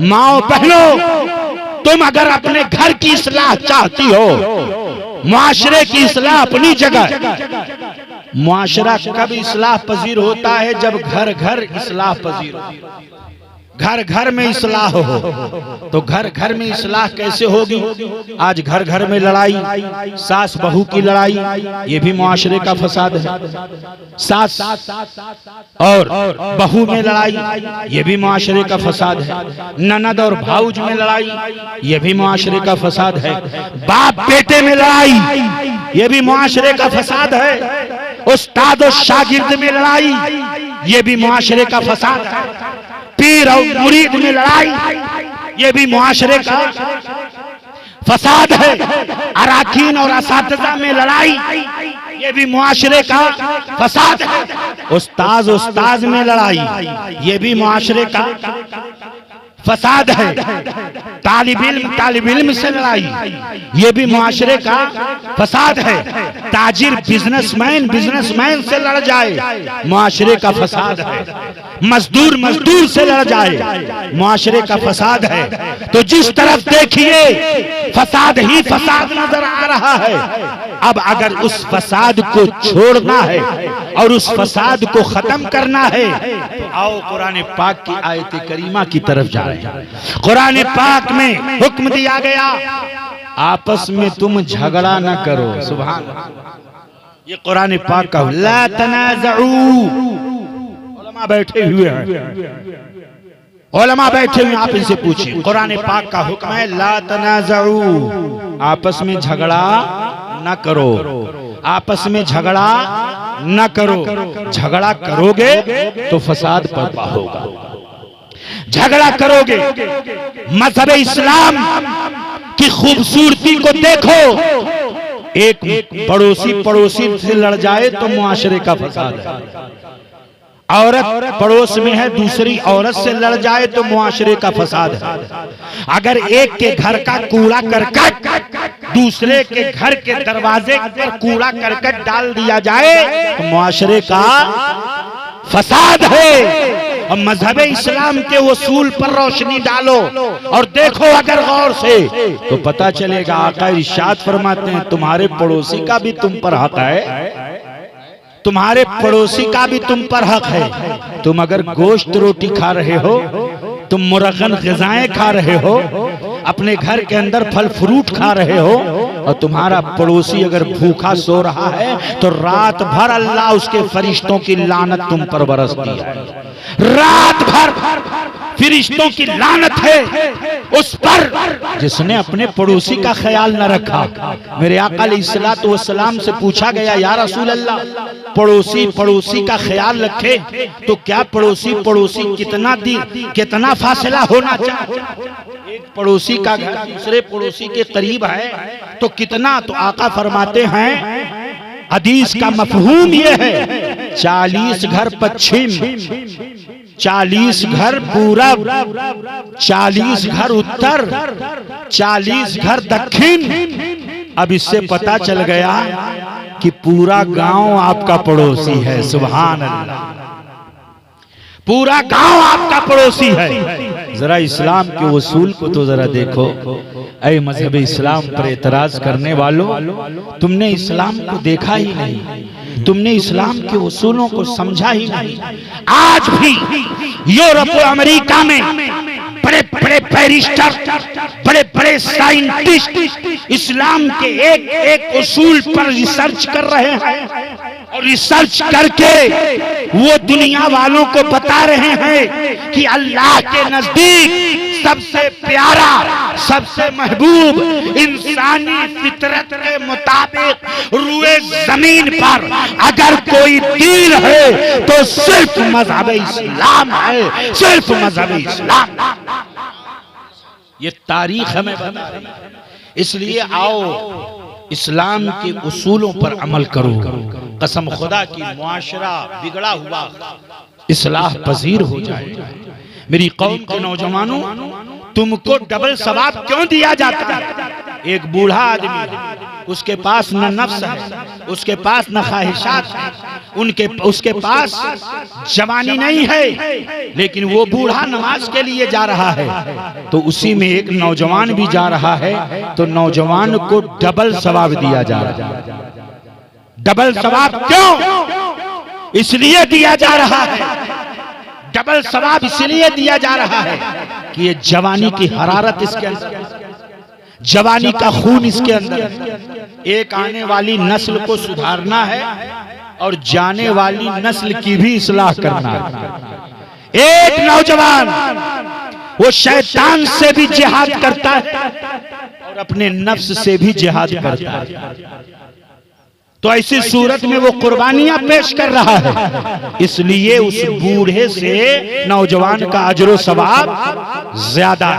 माओ बहनों, तुम अगर अपने घर की इस्लाह चाहती हो, मुआशरे की इस्लाह अपनी जगह। मुआशरा कब इस्लाह पजीर होता है? जब घर घर इस्लाह पजीर हो, घर घर में इस्लाह हो। तो घर घर में इस्लाह कैसे होगी? आज घर घर में लड़ाई, सास बहू की लड़ाई, ये भी मुआशरे का फसाद है। सास और बहू में लड़ाई, ये भी मुआशरे का फसाद है। ननद और भाऊज में लड़ाई, ये भी मुआशरे का फसाद है। बाप बेटे में लड़ाई, ये भी मुआशरे का फसाद है। उस्ताद और शागिर्द में लड़ाई, ये भी मुआशरे का फसाद है। पीर और मुरीद में लड़ाई, ये भी मुआशरे का फसाद है। अराकीन और असातिज़ा में लड़ाई, ये भी मुआशरे का फसाद है। उस्ताद में लड़ाई, ये भी मुआशरे का फसाद है। तालिब इल्म से लड़ाई, ये भी मुआशरे का फसाद है। ताजिर बिजनेसमैन से लड़ जाए, मुआशरे का फसाद है। मजदूर से लड़ जाए, मुआशरे का फसाद है। तो जिस तरफ देखिए फसाद ही फसाद नजर आ रहा है। अब अगर उस फसाद को छोड़ना है और उस फसाद को खत्म करना है तो आओ कुरान पाक की आयत करीमा की तरफ जा रहे हैं। कुरान पाक में हुक्म दिया गया, आपस में तुम झगड़ा न करो। सुभान अल्लाह, ये कुरान पाक का ला तनाज़उ। उलमा बैठे हुए हैं, उलमा बैठे हुए, आप इनसे पूछिए। कुरान पाक का हुक्म है ला तनाज़उ, आपस में झगड़ा न करो, आपस में झगड़ा न करो। झगड़ा करोगे तो फसाद बर्पा होगा। झगड़ा करोगे, मजहब इस्लाम की खूबसूरती को देखो। एक पड़ोसी से लड़ जाए तो मुआशरे का फसाद है। औरत पड़ोस में है, दूसरी औरत से लड़ जाए तो मुआशरे का फसाद है। अगर एक के घर का कूड़ा करकट दूसरे के घर के दरवाजे पर कूड़ा करकट डाल दिया जाए तो मुआशरे का फसाद है। और मजहब इस्लाम के उसूल पर रोशनी डालो और देखो अगर गौर से तो पता चलेगा। आका इरशाद फरमाते हैं, तुम्हारे पड़ोसी का भी तुम पर हक है, तुम्हारे पड़ोसी का भी तुम पर हक है। तुम अगर गोश्त रोटी खा रहे हो, तुम मुरगन ग़िज़ाएं खा रहे हो, अपने घर के अंदर फल फ्रूट खा रहे हो और तुम्हारा पड़ोसी अगर भूखा सो रहा है तो रात भर अल्लाह उसके फरिश्तों की लानत तुम पर बरसती है। रात भर फरिश्तों की लानत है उस पर जिसने अपने पड़ोसी का ख्याल न रखा। मेरे आका अलैहिस्सलातु वस्सलाम से पूछा गया, या रसूल अल्लाह, पड़ोसी का ख्याल रखे तो क्या पड़ोसी कितना फासला होना चाहिए? एक पड़ोसी का घर दूसरे पड़ोसी के करीब है तो कितना? तो आका फरमाते हैं, हदीस का मफहूम ये है, 40 घर पश्चिम, 40 घर पूरब, 40 घर उत्तर, 40 घर दक्षिण। अब इससे पता चल गया कि पूरा गांव आपका पड़ोसी है। सुभान अल्लाह, पूरा गांव आपका पड़ोसी है। जरा इस्लाम के उसूल को तो जरा देखो। ऐ मजहब इस्लाम पर एतराज करने वालों, तुमने इस्लाम को देखा ही नहीं, तुमने इस्लाम के उसूलों को समझा ही नहीं। आज भी यूरोप और अमेरिका में बड़े बड़े बैरिस्टर, बड़े बड़े साइंटिस्ट इस्लाम के एक एक उसूल पर रिसर्च कर रहे हैं और रिसर्च करके वो दुनिया वालों को बता रहे हैं कि अल्लाह के नजदीक सबसे प्यारा, सबसे महबूब, इंसानी फितरत के मुताबिक रुए जमीन पर अगर कोई दीन है तो सिर्फ मजहब इस्लाम है, सिर्फ मजहब इस्लाम। ये तारीख हमें बता रही है। इसलिए आओ इस्लाम के उसूलों पर अमल करो। कसम खुदा की मुआशरा बिगड़ा हुआ इस्लाह पजीर हो जाएगा। मेरी कौम के नौजवानों, तुमको डबल सवाब क्यों दिया जाता है? एक बूढ़ा आदमी, उसके पास न नफ्स है, उसके पास न ख्वाहिशात है, उसके पास जवानी नहीं है, लेकिन वो बूढ़ा नमाज के लिए जा रहा है, तो उसी में एक नौजवान भी जा रहा है, तो नौजवान को डबल सवाब दिया जा रहा है। डबल सवाब क्यों? इसलिए दिया जा रहा है, डबल सवाब इसलिए दिया जा रहा है कि ये जवानी की हरारत इसके अंदर, जवानी का खून इसके अंदर। एक आने वाली नस्ल को सुधारना है और जाने वाली नस्ल की भी इस्लाह करना है। एक नौजवान वो शैतान से भी जिहाद करता है और अपने नफ्स से भी जिहाद करता है। तो ऐसी सूरत में वो कुर्बानियां पेश कर रहा है, इसलिए उस बूढ़े से नौजवान का अजर सवाब ज्यादा।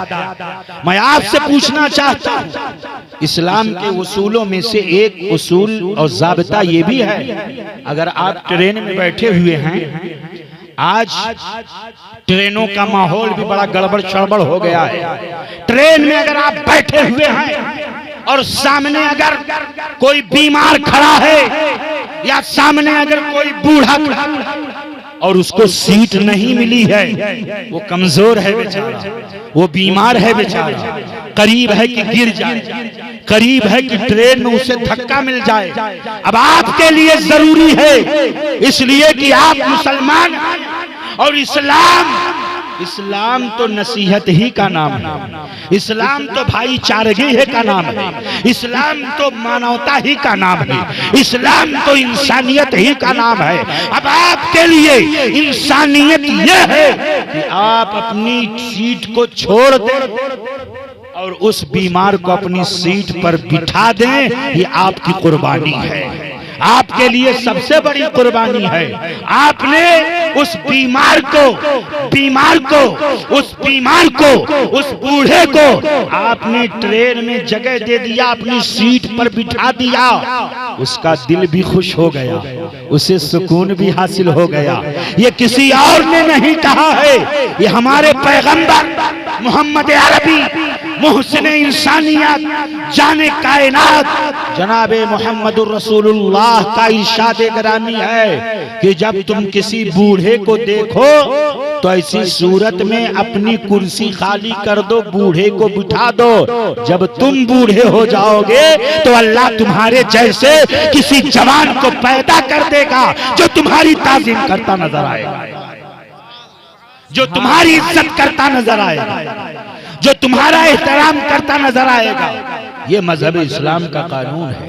मैं आपसे पूछना चाहता हूं, इस्लाम के उसूलों में से एक उसूल और ज़ाबिता ये भी है, अगर आप ट्रेन में बैठे हुए हैं, आज ट्रेनों का माहौल भी बड़ा गड़बड़ शड़बड़ हो गया है। ट्रेन में अगर आप बैठे हुए हैं और सामने अगर कोई बीमार खड़ा है या सामने अगर कोई बूढ़ा और उसको सीट नहीं मिली है, वो कमजोर है बेचारा, वो बीमार है बेचारा, करीब है कि गिर जाए, करीब है कि ट्रेन में उसे धक्का मिल जाए। अब आपके लिए जरूरी है, इसलिए कि आप मुसलमान और इस्लाम तो नसीहत ही का नाम है, इस्लाम तो भाईचारगी का नाम है, इस्लाम तो मानवता ही का नाम है, इस्लाम तो इंसानियत ही का नाम है। अब आपके लिए इंसानियत यह है कि आप अपनी सीट को छोड़ दें और उस बीमार को अपनी सीट पर बिठा दें। ये आपकी कुर्बानी है, आपके लिए सबसे बड़ी कुर्बानी है। आपने उस बीमार को उस बूढ़े को आपने ट्रेन में जगह दे दिया, अपनी सीट पर बिठा दिया, उसका दिल भी खुश हो गया, उसे सुकून भी हासिल हो गया। ये किसी और ने नहीं कहा है, ये हमारे पैगंबर मोहम्मद अरबी मुहसिन इंसानियत जाने कायनात जनाबे मोहम्मदुर रसूलुल्लाह का इरशाद गिरामी है कि जब तुम किसी बूढ़े को देखो तो ऐसी सूरत में अपनी कुर्सी खाली कर दो, बूढ़े को बिठा दो। जब तुम बूढ़े हो जाओगे तो अल्लाह तुम्हारे जैसे किसी जवान को पैदा कर देगा जो तुम्हारी ताजीम करता नजर आएगा, जो तुम्हारी इज्जत करता नजर आएगा, जो तुम्हारा एहतराम करता नजर आएगा। ये मजहब इस्लाम का कानून है।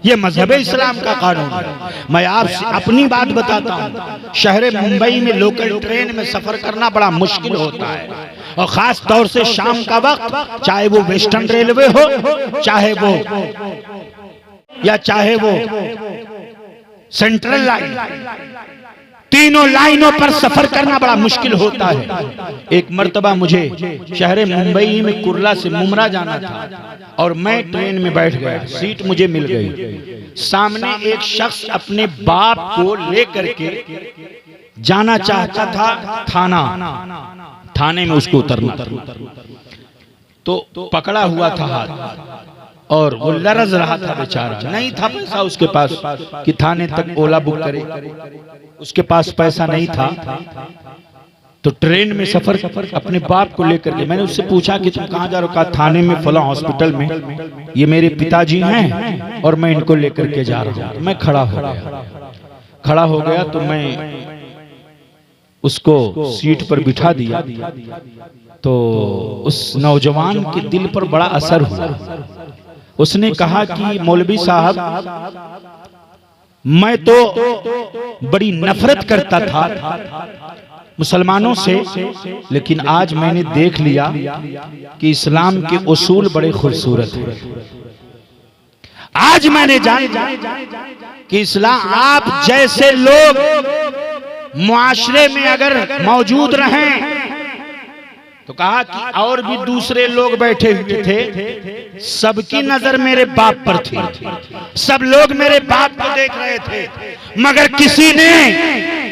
ये मजहब इस्लाम का कानून है। मैं आपसे अपनी बात बताता हूँ, शहर मुंबई में लोकल ट्रेन में सफर करना बड़ा मुश्किल होता है, और खास तौर से शाम का वक्त, चाहे वो वेस्टर्न रेलवे हो, चाहे वो सेंट्रल लाइन, तीनों लाइनों पर सफर करना बड़ा मुश्किल होता है। एक मर्तबा मुझे शहर मुंबई में कुर्ला से मुमरा जाना था और मैं ट्रेन में बैठ गया, सीट मुझे मिल गई। सामने एक शख्स अपने बाप को लेकर के जाना चाहता था थाने में उसको उतरना, तो पकड़ा हुआ था हाथ और वो लरज रहा था बेचारा, नहीं था पैसा उसके पास कि थाने तक ओला बुक करे, उसके पास पैसा नहीं था। तो ट्रेन में सफर अपने बाप को लेकर के, मैंने उससे पूछा कि तुम कहाँ जा रहे हो? कहा थाने में फला हॉस्पिटल में, ये मेरे पिताजी हैं और मैं इनको लेकर के जा रहा हूँ। मैं खड़ा हो गया तो मैं उसको सीट पर बिठा दिया, तो उस नौजवान के दिल पर बड़ा असर हुआ। उसने कहा कि मौलवी साहब, मैं तो बड़ी नफरत करता था मुसलमानों से, लेकिन आज मैंने देख लिया कि इस्लाम के उसूल बड़े खूबसूरत हैं। आज मैंने जाना कि इस्लाम, आप जैसे लोग मुआशरे में अगर मौजूद रहें, तो कहा कि और भी दूसरे लोग बैठे हुए थे, सबकी नजर मेरे बाप पर थी, सब लोग मेरे बाप को देख रहे थे, मगर किसी ने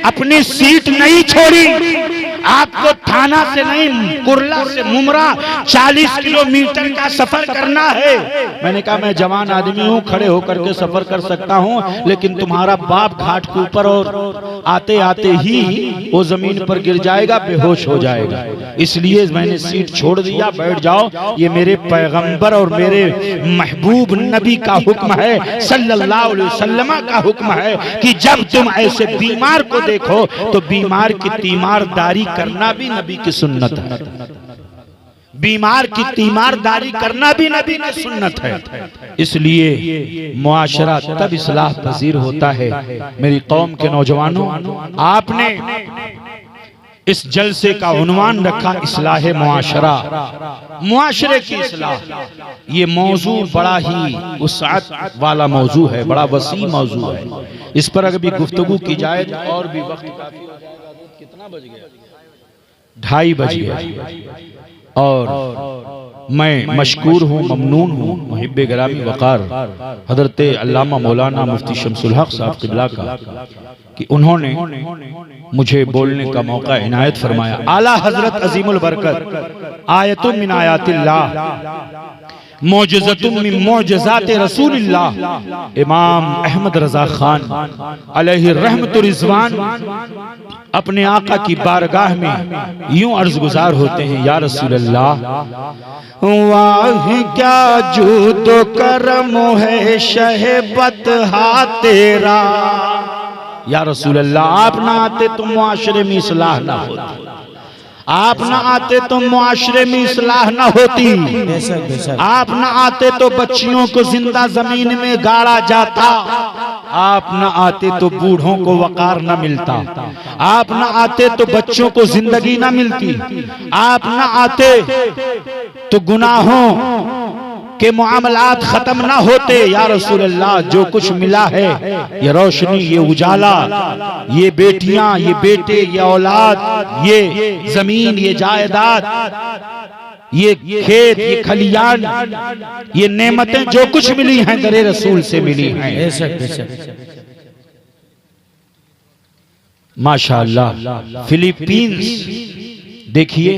अपनी सीट नहीं छोड़ी। आपको थाना से नहीं, कुर्ला से मुमरा 40 किलोमीटर का सफर करना है। मैंने कहा मैं जवान आदमी हूँ, खड़े होकर के सफर कर सकता हूँ, लेकिन तुम्हारा बाप घाट के ऊपर और आते आते ही वो जमीन पर गिर जाएगा, बेहोश हो जाएगा, इसलिए मैंने सीट छोड़ दिया, बैठ जाओ। ये मेरे पैगंबर और मेरे महबूब नबी का हुक्म है, सल्लल्लाहु अलैहि वसल्लम का हुक्म है कि जब तुम ऐसे बीमार को देखो तो बीमार की तीमारदारी करना भी नबी की सुन्नत है। बीमार की तीमारदारी करना भी नबी की सुन्नत है। इसलिए मुआशरा तब इस्लाह पजीर होता है। मेरी कौम के नौजवानों, आपने इस जलसे का उन्वान रखा इस्लाह मुआशरा, मुआशरे की इस्लाह। ये मौजू बड़ा ही वुसअत वाला मौजू है, बड़ा वसी मौजू है। इस पर अगर भी गुफ्तगू की जाए तो और भी वक्त काफी हो जाएगा। कितना बज गया? 2:30 बज गया। और मैं मशकूर हूँ, ममनून हूँ मुहिब्बे गरामी वकार हजरत अल्लामा मौलाना मुफ्ती शमसुल हक साहब क़िबला का कि उन्होंने मुझे बोलने का मौका इनायत फरमाया। आला हजरत अजीमुल बरकत आयतुम मिन आयातिल्लाह मौजज़तुम मिन मौजज़ाति रसूलिल्लाह इमाम अहमद रजा खान अलैहि रहमतुर रिज़वान अपने आका की बारगाह में यूं अर्ज गुजार होते हैं, या रसूल अल्लाह, वाह क्या जूदो करम है शहबत हा तेरा। या रसूल अल्लाह, आप ना आते तो मुआशरे में इस्लाह ना होती, आप ना आते तो मुआशरे में इस्लाह ना होती, आप ना आते तो बच्चियों को जिंदा जमीन में गाड़ा जाता, आप न आते तो बूढ़ों को वकार न मिलता, आप न आते तो बच्चों को जिंदगी न मिलती, आप न आते तो गुनाहों के मामलात खत्म ना होते। या रसूल अल्लाह, जो कुछ मिला है, ये रोशनी, ये उजाला, ये बेटियां, ये बेटे, ये औलाद, ये जमीन, ये जायदाद, ये खेत, ये खलियान, ये नेमतें जो कुछ मिली हैं दरे रसूल से मिली हैं। माशाअल्लाह। फिलीपींस देखिए,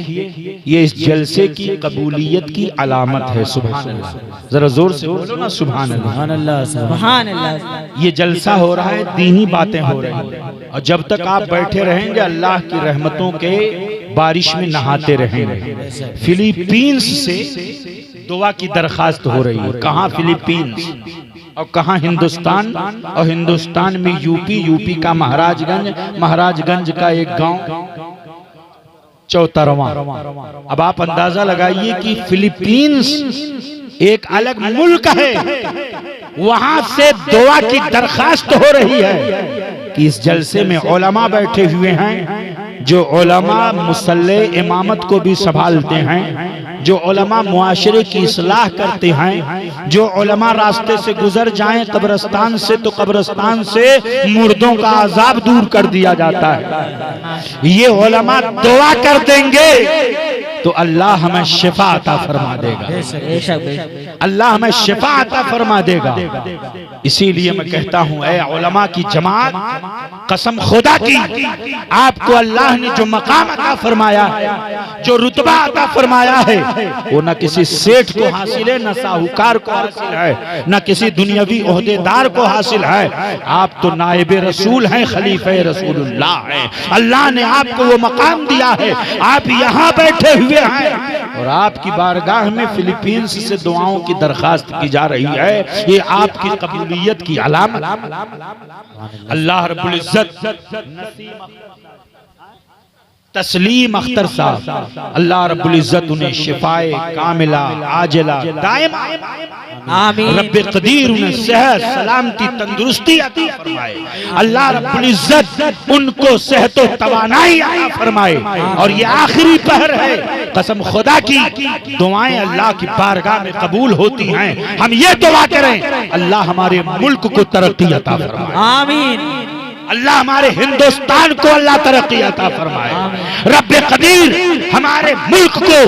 ये इस जलसे की कबूलियत की अलामत है। सुभान अल्लाह, जरा जोर से बोलो ना, सुभान अल्लाह, सुभान अल्लाह। ये जलसा हो रहा है, दीनी बातें हो रही हैं, और जब तक आप बैठे रहेंगे अल्लाह की रहमतों के बारिश में नहाते रहेंगे। फिलीपींस से दुआ की दरखास्त हो रही है। कहाँ फिलीपींस और कहाँ हिंदुस्तान, और हिंदुस्तान में यूपी, यूपी का महाराजगंज, महाराजगंज का एक गांव चौतरवा। अब आप अंदाजा लगाइए कि फिलीपींस एक अलग मुल्क है, वहां से दुआ की दरखास्त हो रही है कि इस जलसे में उलमा बैठे हुए हैं, जो उलमा मुसल्ले इमामत को भी संभालते हैं, जो उलमा मुआशरे की इस्लाह करते हैं, जो उलमा रास्ते से गुजर जाएं कब्रिस्तान से तो कब्रिस्तान से मुर्दों का अजाब दूर कर दिया जाता है। ये उलमा दुआ कर देंगे तो अल्लाह हमें शिफा अता फरमा देगा, अल्लाह हमें शिफा अता फरमा देगा। इसीलिए मैं कहता हूं, ऐ उलमा की जमात, कसम खुदा की, आपको अल्लाह ने जो मकाम अता फरमाया है, जो रुतबा अता फरमाया है, वो न किसी सेठ को हासिल है, न साहूकार को हासिल है, न किसी दुनियावी ओहदेदार को हासिल है। आप तो नायबे रसूल हैं, खलीफे रसूलुल्लाह हैं। अल्लाह ने आपको वो मकाम दिया है। आप यहाँ बैठे हुए हैं और आपकी बारगाह में फिलीपींस से दुआओं की दरखास्त की जा रही है। ये आपकी कबूलियत की अलामत। अल्लाह रब्बुल इज्जत तस्लीम अख्तर साहब, अल्लाह रब्बुल इज्जत उन्हें शिफाए कामिला आजिला दायम आमीन, रब्बे कदीर उन्हें सेहत सलामती तंदुरुस्ती अता फरमाए। अल्लाह रब्बुल इज्जत उनको सेहत और तवानाई अता फरमाए। और ये आखिरी पहर है, कसम खुदा की, दुआएं अल्लाह की बारगाह में कबूल होती हैं। हम ये दुआ करें, अल्लाह हमारे मुल्क को तरक्की अता फरमाए, आमीन। अल्लाह हमारे हिंदुस्तान को अल्लाह तरक्की अता फरमाए। रब्बे कदीर हमारे मुल्क को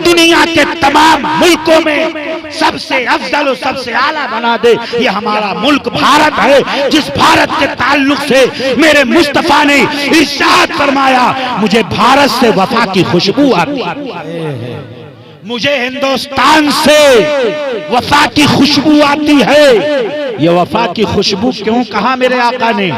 दुनिया के तमाम मुल्कों में सबसे अफजल और सबसे आला बना दे। ये हमारा मुल्क भारत है, जिस भारत के ताल्लुक से मेरे मुस्तफा ने इरशाद फरमाया, मुझे भारत से वफा की खुशबू आती है, मुझे हिंदुस्तान से वफा की खुशबू आती है। ये वफा की खुशबू क्यों कहा मेरे आका ने?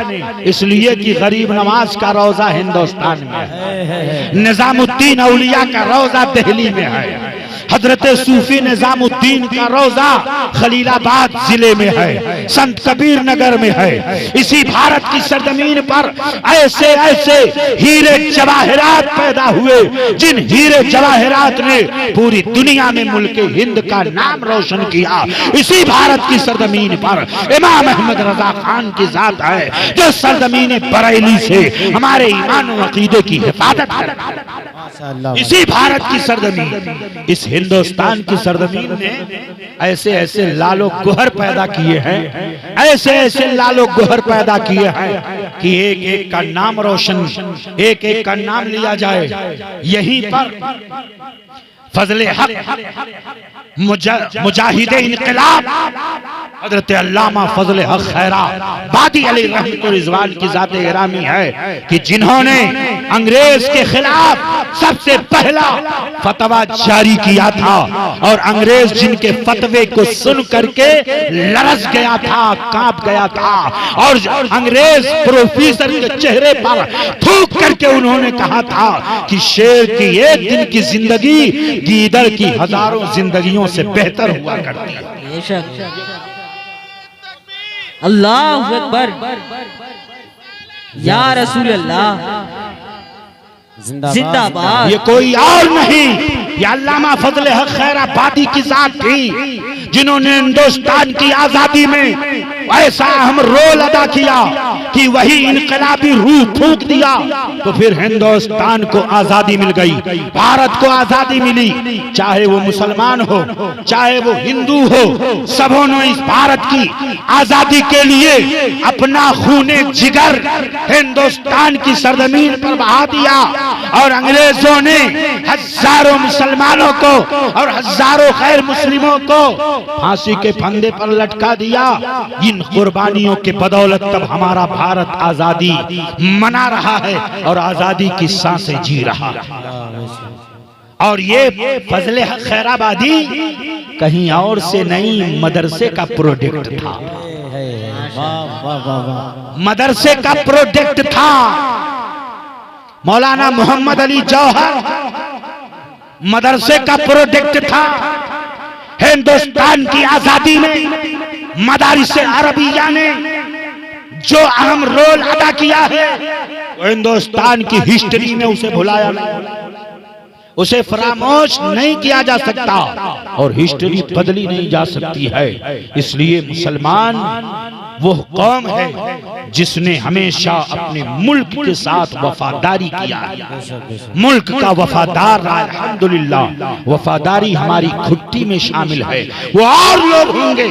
इसलिए कि गरीब नवाज का रोजा हिंदुस्तान में है, निजामुद्दीन औलिया का रोजा दिल्ली में है, हजरत सूफी निजामुद्दीन का रोजा खलीलाबाद जिले में है, संत कबीर नगर में है। इसी भारत की सरजमीन पर ऐसे ऐसे हीरे जवाहरात पैदा हुए, जिन हीरे जवाहरात ने पूरी दुनिया में मुल्क हिंद का नाम रोशन किया। इसी भारत की सरजमीन पर इमाम अहमद रजा खान की जात है, जो सरजमीन बरेली से हमारे ईमान और अकीदे की हिफाजत करता है। इसी भारत की सरजमीन, इस हिंदुस्तान की सरजमीन ने ऐसे ऐसे लालो गुहर पैदा किए हैं, ऐसे ऐसे लालो गुहर पैदा किए हैं कि एक एक का नाम रोशन, एक एक का नाम लिया जाए। यहीं पर फजले हक मुजाहिदे इनकलाब हजरत अल्लामा फजले हक खैरा बादी अली रहमतुल्लाह रिजवान की जाते गिरामी है कि जिन्होंने अंग्रेज के खिलाफ सबसे पहला फतवा जारी किया था, और अंग्रेज जिनके फतवे को सुन करके लरस गया था, कांप गया था, और अंग्रेज प्रोफेसर के चेहरे पर थूक करके उन्होंने कहा था कि शेर की एक दिन की जिंदगी गीदड़ की हजारों जिंदगियों से बेहतर हुआ करती है। अल्लाह अकबर, या रसूल अल्लाह जिंदाबाद। ये कोई और नहीं, ये अल्लामा फजले हक खैराबादी की जात थी, जिन्होंने हिंदुस्तान की आजादी में ऐसा अहम रोल अदा किया कि वही इनकलाबी रूह फूंक दिया, तो फिर हिंदुस्तान को आजादी मिल गई, भारत को आजादी मिली। चाहे वो मुसलमान हो, चाहे वो हिंदू हो, सबों ने इस भारत की आजादी के लिए अपना खूने जिगर हिंदुस्तान की सरजमीन पर बहा दिया, और अंग्रेजों ने हजारों मुसलमानों को और हजारों गैर मुस्लिमों को फांसी के फंदे पर लटका दिया। इन कुर्बानियों के बदौलत तब हमारा भारत आजादी मना रहा है और आजादी की सांसें जी रहा है। और ये फजले हक खैराबादी कहीं और से नहीं, मदरसे का प्रोडक्ट था, मदरसे का प्रोडक्ट था। मौलाना मोहम्मद अली जौहर मदरसे का प्रोडक्ट था। हिंदुस्तान की आजादी में मदारिस अरबिया ने जो अहम रोल अदा किया है, वो हिंदुस्तान की हिस्ट्री में उसे भुलाया नहीं। उसे फरामोश नहीं किया जा सकता और हिस्ट्री बदली नहीं जा सकती है। इसलिए मुसलमान वो कौम है जिसने हमेशा अपने मुल्क के साथ वफादारी किया, मुल्क का वफादार रहा। अल्हम्दुलिल्लाह वफादारी हमारी खुट्टी में शामिल है। वो और लोग होंगे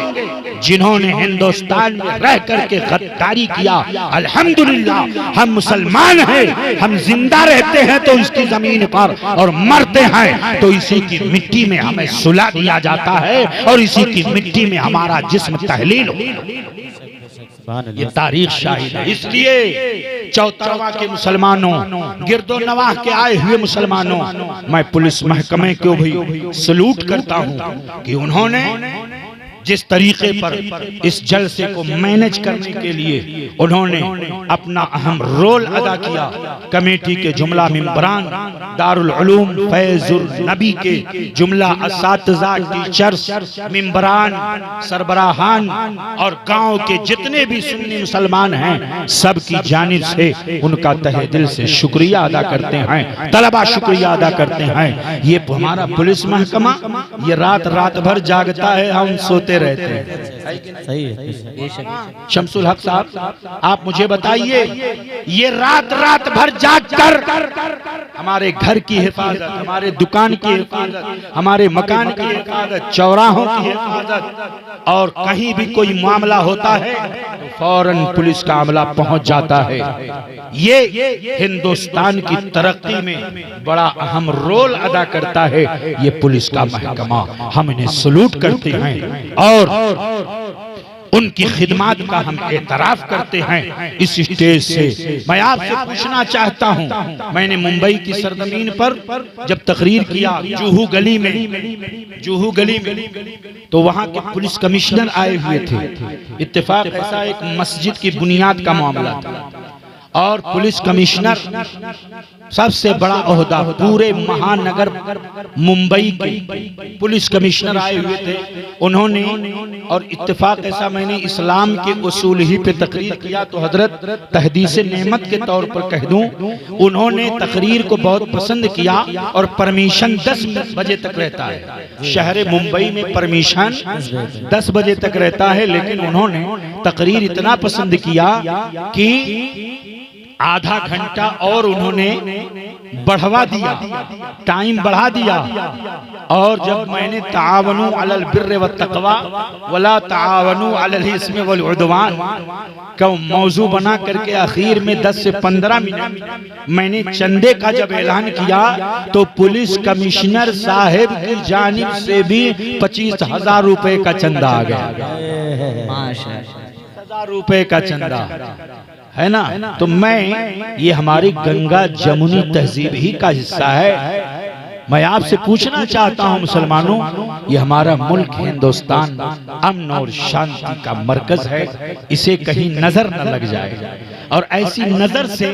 जिन्होंने हिंदुस्तान में रह करके गद्दारी किया। अल्हम्दुलिल्लाह हम मुसलमान हैं, हम जिंदा रहते हैं तो इसकी जमीन पर और मरते हैं तो इसी की मिट्टी में हमें सुला दिया जाता है और इसी की मिट्टी में हमारा जिस्म तहलील हो। ये तारीख शाहिद है। इसलिए चौतरवा के मुसलमानों, गिरदो नवाह के आए हुए मुसलमानों, मैं पुलिस महकमे को भी सलूट करता हूं कि उन्होंने जिस तरीके पर इस जलसे को मैनेज करने के लिए उन्होंने अपना अहम रोल अदा किया। कमेटी के जुमला मेंबरान, दारुल उलूम फैजुल नबी के जुमला असातिज़ा, टीचर्स, मेंबरान, सरबराहान और गांव के जितने भी सुन्नी मुसलमान हैं, सबकी जानिब से उनका तहे दिल से शुक्रिया अदा करते हैं। तलबा शुक्रिया अदा करते हैं। ये हमारा पुलिस महकमा ये रात रात भर जागता है, हम सोते रहते हैं। सही है। शमसुल हक साहब आप मुझे बताइए, ये रात रात भर जागकर हमारे घर की हिफाजत, हमारे दुकान की हिफाजत, हमारे मकान की हिफाजत, चौराहों की हिफाजत, और कहीं भी कोई मामला होता है तो फौरन पुलिस का अमला पहुंच जाता है। ये हिंदुस्तान की तरक्की में बड़ा अहम रोल अदा करता है ये पुलिस का महकमा। हम इन्हें सलूट करते हैं और उनकी खिदमत का हम एतराफ करते हैं इस स्टेज से। मैं आपसे पूछना चाहता हूं, मैंने मुंबई की सरजमीन पर जब तकरीर किया जूहू गली में, तो वहां के पुलिस कमिश्नर आए हुए थे। इत्तेफाक ऐसा एक मस्जिद की बुनियाद का मामला था और पुलिस कमिश्नर सबसे बड़ा ओहदा पूरे महानगर मुंबई के पुलिस कमिश्नर आए हुए थे। उन्होंने, और इत्तेफाक ऐसा मैंने इस्लाम के उसूल ही पे तकरीर किया तो हजरत तहदीस नेमत के तौर पर कह दूं, उन्होंने तकरीर को बहुत पसंद किया और परमिशन 10 बजे तक रहता है। शहर मुंबई में परमिशन 10 बजे तक रहता है, लेकिन उन्होंने तकरीर इतना पसंद किया कि आधा घंटा और उन्होंने बढ़वा दिया, टाइम बढ़ा दिया। और जब मैंने तावनु अलल बिर्र व तक़वा वला तावनु अलल इस्म वल उद्वान का मौजू बना करके आखिर में 10 से 15 मिनट मैंने चंदे का जब ऐलान किया तो पुलिस कमिश्नर साहब की जानिब से भी 25,000 रुपए का चंदा आ गया। 10,000 रुपए का चंदा है ना। तो मैं, ये हमारी गंगा जमुनी तहजीब ही का हिस्सा है। मैं आपसे पूछना चाहता हूं मुसलमानों, ये हमारा मुल्क हिंदुस्तान अमन और शांति का मरकज है, इसे कहीं नजर न लग जाए और ऐसी नजर से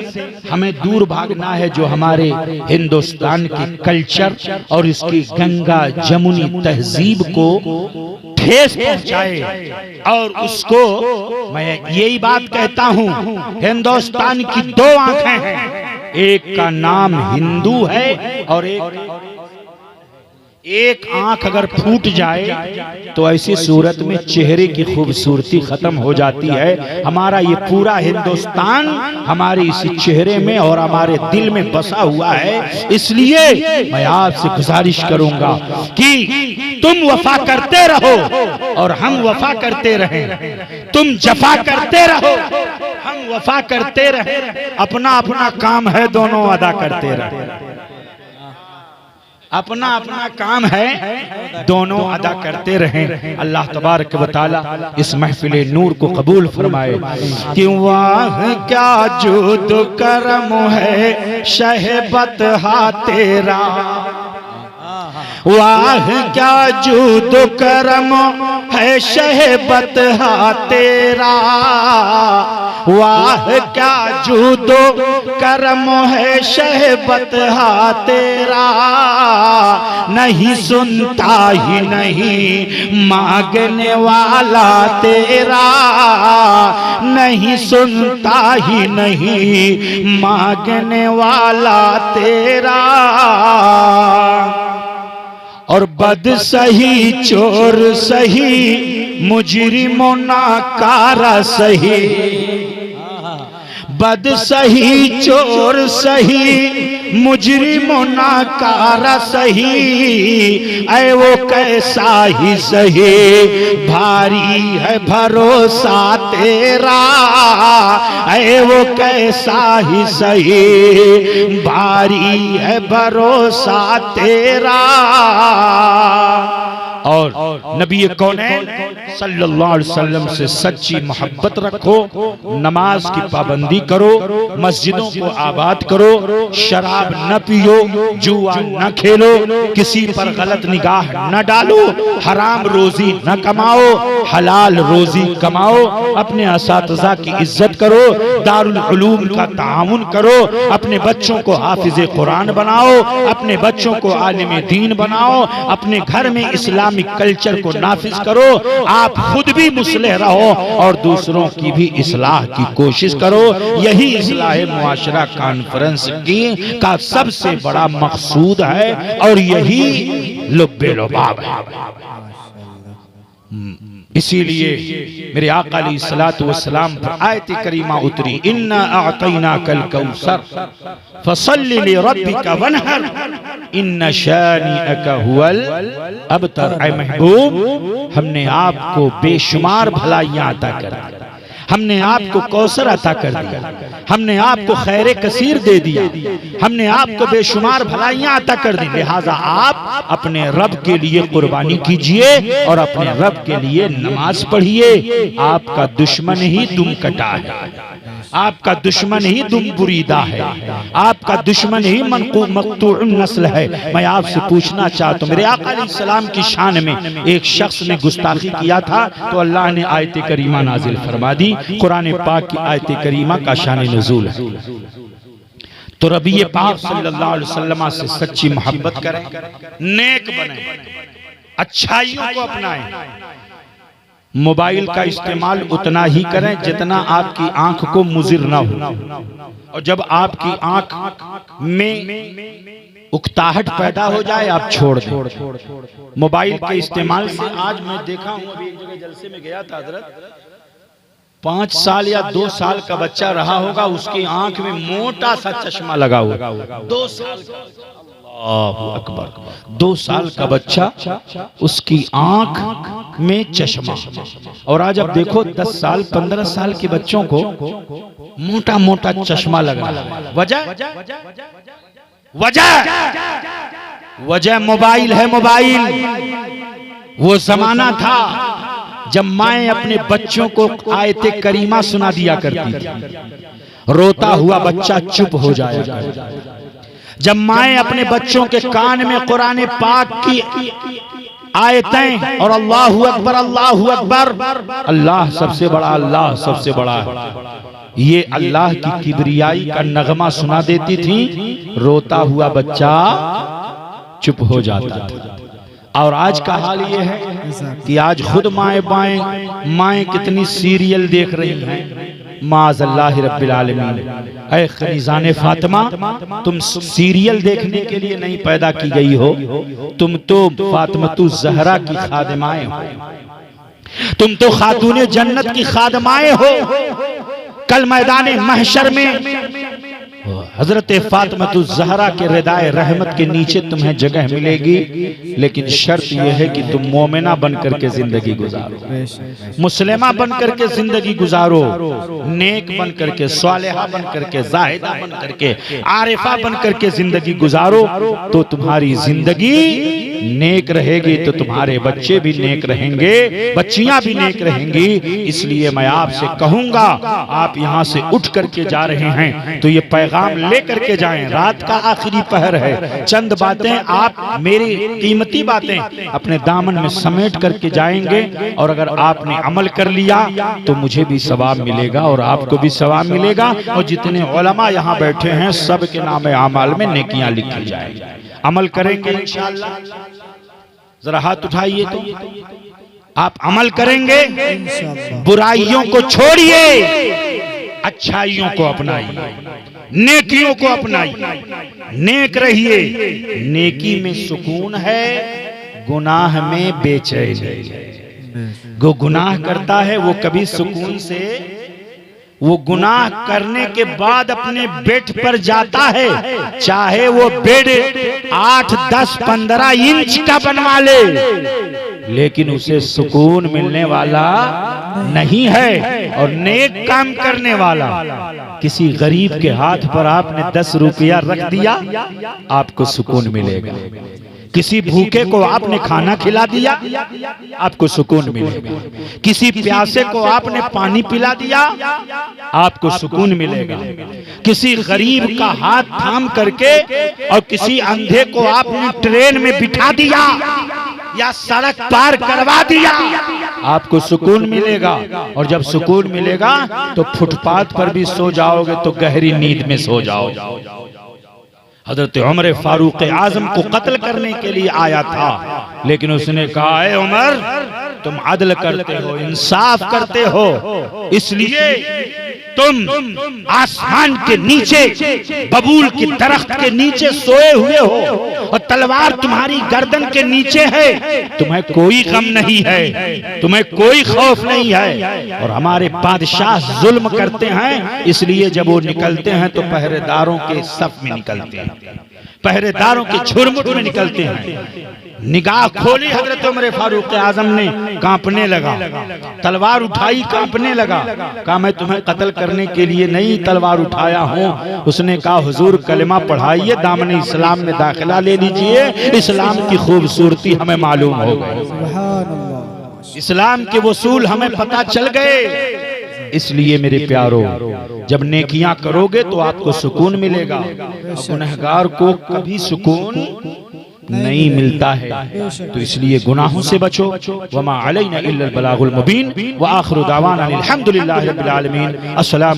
हमें दूर भागना है जो हमारे हिंदुस्तान के कल्चर और इसकी गंगा जमुनी तहजीब को ठेस पहुंचाए। और उसको मैं यही बात कहता हूं, हिंदुस्तान की 2 आंखें हैं, एक का नाम हिंदू है और एक आंख अगर फूट जाए तो ऐसी सूरत में चेहरे की खूबसूरती खत्म हो जाती है। हमारा ये पूरा हिंदुस्तान हमारे इसी चेहरे में और हमारे दिल में बसा हुआ है। इसलिए मैं आपसे गुजारिश करूंगा कि तुम वफा करते रहो और हम वफा करते रहें। तुम जफा करते रहो, हम वफा करते रहें। अपना अपना काम है, दोनों अदा करते रहें। अपना अपना काम है, दोनों अदा करते रहें। अल्लाह तबारक व तआला इस महफिल नूर को कबूल फरमाए। कि वाह क्या जुद करम है शहबत हा तेरा, वाह क्या जुद करम है शहबत हा तेरा, वाह क्या जुदो करम है शहबत हा तेरा, नहीं सुनता ही नहीं मांगने वाला तेरा, नहीं सुनता ही नहीं मांगने वाला तेरा। और बद सही चोर सही मुजरिमों नाकारा सही, बद सही चोर सही मुजरिमों नाकारा सही, ऐ वो कैसा ही सही भारी है भरोसा तेरा, ऐ वो कैसा ही सही भारी है भरोसा तेरा। और नबी कौनैन सल्लल्लाहु अलैहि वसल्लम से सच्ची मोहब्बत रखो, नमाज की पाबंदी करो, मस्जिदों को आबाद करो, शराब न पियो, जुआ न खेलो, किसी पर गलत निगाह न डालो, हराम रोजी न कमाओ, हलाल रोजी कमाओ, अपने असातिज़ा की इज्जत करो, दारुल उलूम का ताउन करो, अपने बच्चों को हाफिज़े कुरान बनाओ, अपने बच्चों को आलिम दीन बनाओ, अपने घर में इस्लामिक कल्चर को नाफिज करो, आप खुद भी मुस्लिह रहो और दूसरों की भी इस्लाह की कोशिश करो। यही इस्लाह मुआशरा कॉन्फ्रेंस की का सबसे बड़ा मकसूद है और यही लुब्बे लुबाब है। इसीलिए मेरे आका अलैहिस्सलातु वस्सलाम पर आयत करीमा उतरी, इन्ना अअतैनाकल कौसर फसल्लि लिरब्बिका वनहर इन्न शानिअका हुवल अबतर। ऐ महबूब, हमने आपको बेशुमार भलाइयां अता कर दी, हमने आपको कौसर अता कर दिया, हमने आपको खैर कसीर दे दिया, हमने आपको बेशुमार भलाइयां अता कर दी, लिहाजा आप अपने रब के लिए कुर्बानी कीजिए और अपने रब के लिए नमाज पढ़िए। आपका दुश्मन ही दुम कटा है, आपका दुश्मन ही दुम बुरीदा है, आपका दुश्मन ही मक़तूउन नस्ल है। मैं आपसे पूछना चाहता हूँ, मेरे आका अलैहिस्सलाम की शान में एक शख्स ने गुस्ताखी किया था तो अल्लाह ने आयत करीमा नाजिल फरमा दी। कुरान पाक की आयत करीमा का शान नुज़ूल है। तो रबी पाक सल्लल्लाहु अलैहि वसल्लम से सच्ची मोहब्बत करें, नेक बने, अच्छाइयों को अपनाएं, मोबाइल का इस्तेमाल उतना ही करें जितना आपकी आंख को मुजिर ना हो, और जब आपकी आंख में उकताहट पैदा हो जाए आप छोड़ दें। मोबाइल के इस्तेमाल से आज मैं देखा हूं, अभी एक जगह जलसे में गया था हज़रत, 5 साल या 2 साल का बच्चा रहा होगा, उसकी आंख में मोटा सा चश्मा लगा हुआ, 2 साल का, अल्लाहु अकबर, 2 साल का बच्चा, उसकी आंख में चश्मा। और आज अब देखो 10 साल 15 साल के बच्चों को मोटा मोटा चश्मा लगा। वजह वजह वजह मोबाइल है। मोबाइल वो जमाना था जब माएं अपने बच्चों को आयते करीमा सुना दिया करती थी, रोता हुआ बच्चा चुप हो जाएगा। जब माएं अपने बच्चों के कान में कुरान पाक की आयतें और अल्लाहु अकबर अल्लाहु अकबर, अल्लाह सबसे बड़ा, अल्लाह सबसे बड़ा, ये अल्लाह की किबरियाई का नगमा सुना देती थी, रोता हुआ बच्चा चुप हो जाता था। और आज का हाल ये है कि आज खुद माएं कितनी सीरियल देख रही हैं। माज़अल्लाह रब्बिल आलमीन, ऐ खनीज़ाने फातिमा, तुम सीरियल देखने के लिए नहीं पैदा की गई हो, तुम तो फातिमतु ज़हरा की खादिमाएं हो, तुम तो खातूने जन्नत की खादिमाएं हो। कल मैदान महशर में हजरत फातिमतु ज़हरा के रिदाए रहमत के नीचे तुम्हें जगह मिलेगी, लेकिन शर्त यह है कि तुम मोमिना बन करके जिंदगी गुजारो, मुस्लिमा बन करके जिंदगी गुजारो, नेक बन करके, सालिहा बन करके, जाहिदा बन करके, आरिफा बन करके जिंदगी गुजारो, तो तुम्हारी जिंदगी नेक रहेगी, तो तुम्हारे बच्चे भी नेक रहेंगे, बच्चियां भी नेक रहेंगी। इसलिए मैं आपसे कहूंगा, आप यहाँ से उठ करके जा रहे हैं तो ये पैगाम लेकर के जाएं। रात का आखिरी पहर है, चंद बातें आप, मेरी कीमती बातें अपने दामन में समेट करके जाएंगे, और अगर आपने अमल कर लिया तो मुझे भी सवाब मिलेगा और आपको भी सवाब मिलेगा, और जितने उलमा यहाँ बैठे हैं सब के नाम आमाल में नेकियां लिखी जाएंगी। अमल करेंगे इंशाअल्लाह, जरा हाथ उठाइए तो आप अमल करेंगे, बुराइयों को छोड़िए, अच्छाइयों को अपनाइए, नेकियों को अपनाइए, नेक रहिए। नेकी में सुकून है गुनाह में बेचैनी। जो गुनाह करता है वो कभी सुकून से, वो गुनाह करने के बाद अपने बेड पर जाता है, चाहे वो बेड 8, 10, 15 इंच का बनवा ले, लेकिन उसे सुकून मिलने वाला नहीं है। और नेक काम करने वाला, किसी गरीब के हाथ पर आपने 10 रुपया रख दिया, आपको सुकून मिलेगा। किसी भूखे को आपने खाना खिला दिया, आपको सुकून मिलेगा। किसी प्यासे को आपने पानी पिला दिया, आपको सुकून मिलेगा। किसी गरीब का हाथ थाम करके और किसी अंधे को आपने ट्रेन में बिठा दिया या सड़क पार करवा दिया, आपको सुकून मिलेगा। और जब सुकून मिलेगा तो फुटपाथ पर भी सो जाओगे तो गहरी नींद में सो जाओगे। हजरत उमर फारूक आजम को कत्ल करने के लिए आया था, लेकिन उसने कहा, है उमर, तुम अदल करते हो, इंसाफ करते हो, इसलिए तुम आसमान के नीचे बबूल के दरख्त के नीचे सोए हुए हो और तलवार तुम्हारी गर्दन के नीचे है, तुम्हें कोई गम नहीं है, तुम्हें कोई खौफ नहीं है। और हमारे बादशाह जुल्म करते हैं, इसलिए जब वो निकलते हैं तो पहरेदारों के सफ में निकलते हैं, पहरेदारों के झुरमुट में निकलते हैं। निगाह खोली हजरत उमर फारूक आजम ने, कांपने लगा, तलवार उठाई, कांपने लगा। कहा, मैं तुम्हें कत्ल करने के लिए नहीं तलवार उठाया हूँ। उसने कहा, हुजूर कलिमा पढ़ाइए, दामन इस्लाम में दाखिला ले लीजिए, इस्लाम की खूबसूरती हमें मालूम हो गई, इस्लाम के वसूल हमें पता चल गए। इसलिए मेरे प्यारो, जब नेकियां करोगे तो आपको सुकून मिलेगा, गुनहगार को कभी सुकून नहीं मिलता है। तो इसलिए गुनाहों से बचो। वमा अलैना इल्लल बलागुल मुबीन व आखिरु दावाना अल्हम्दुलिल्लाहि रब्बिल आलमीन। अस्सलाम।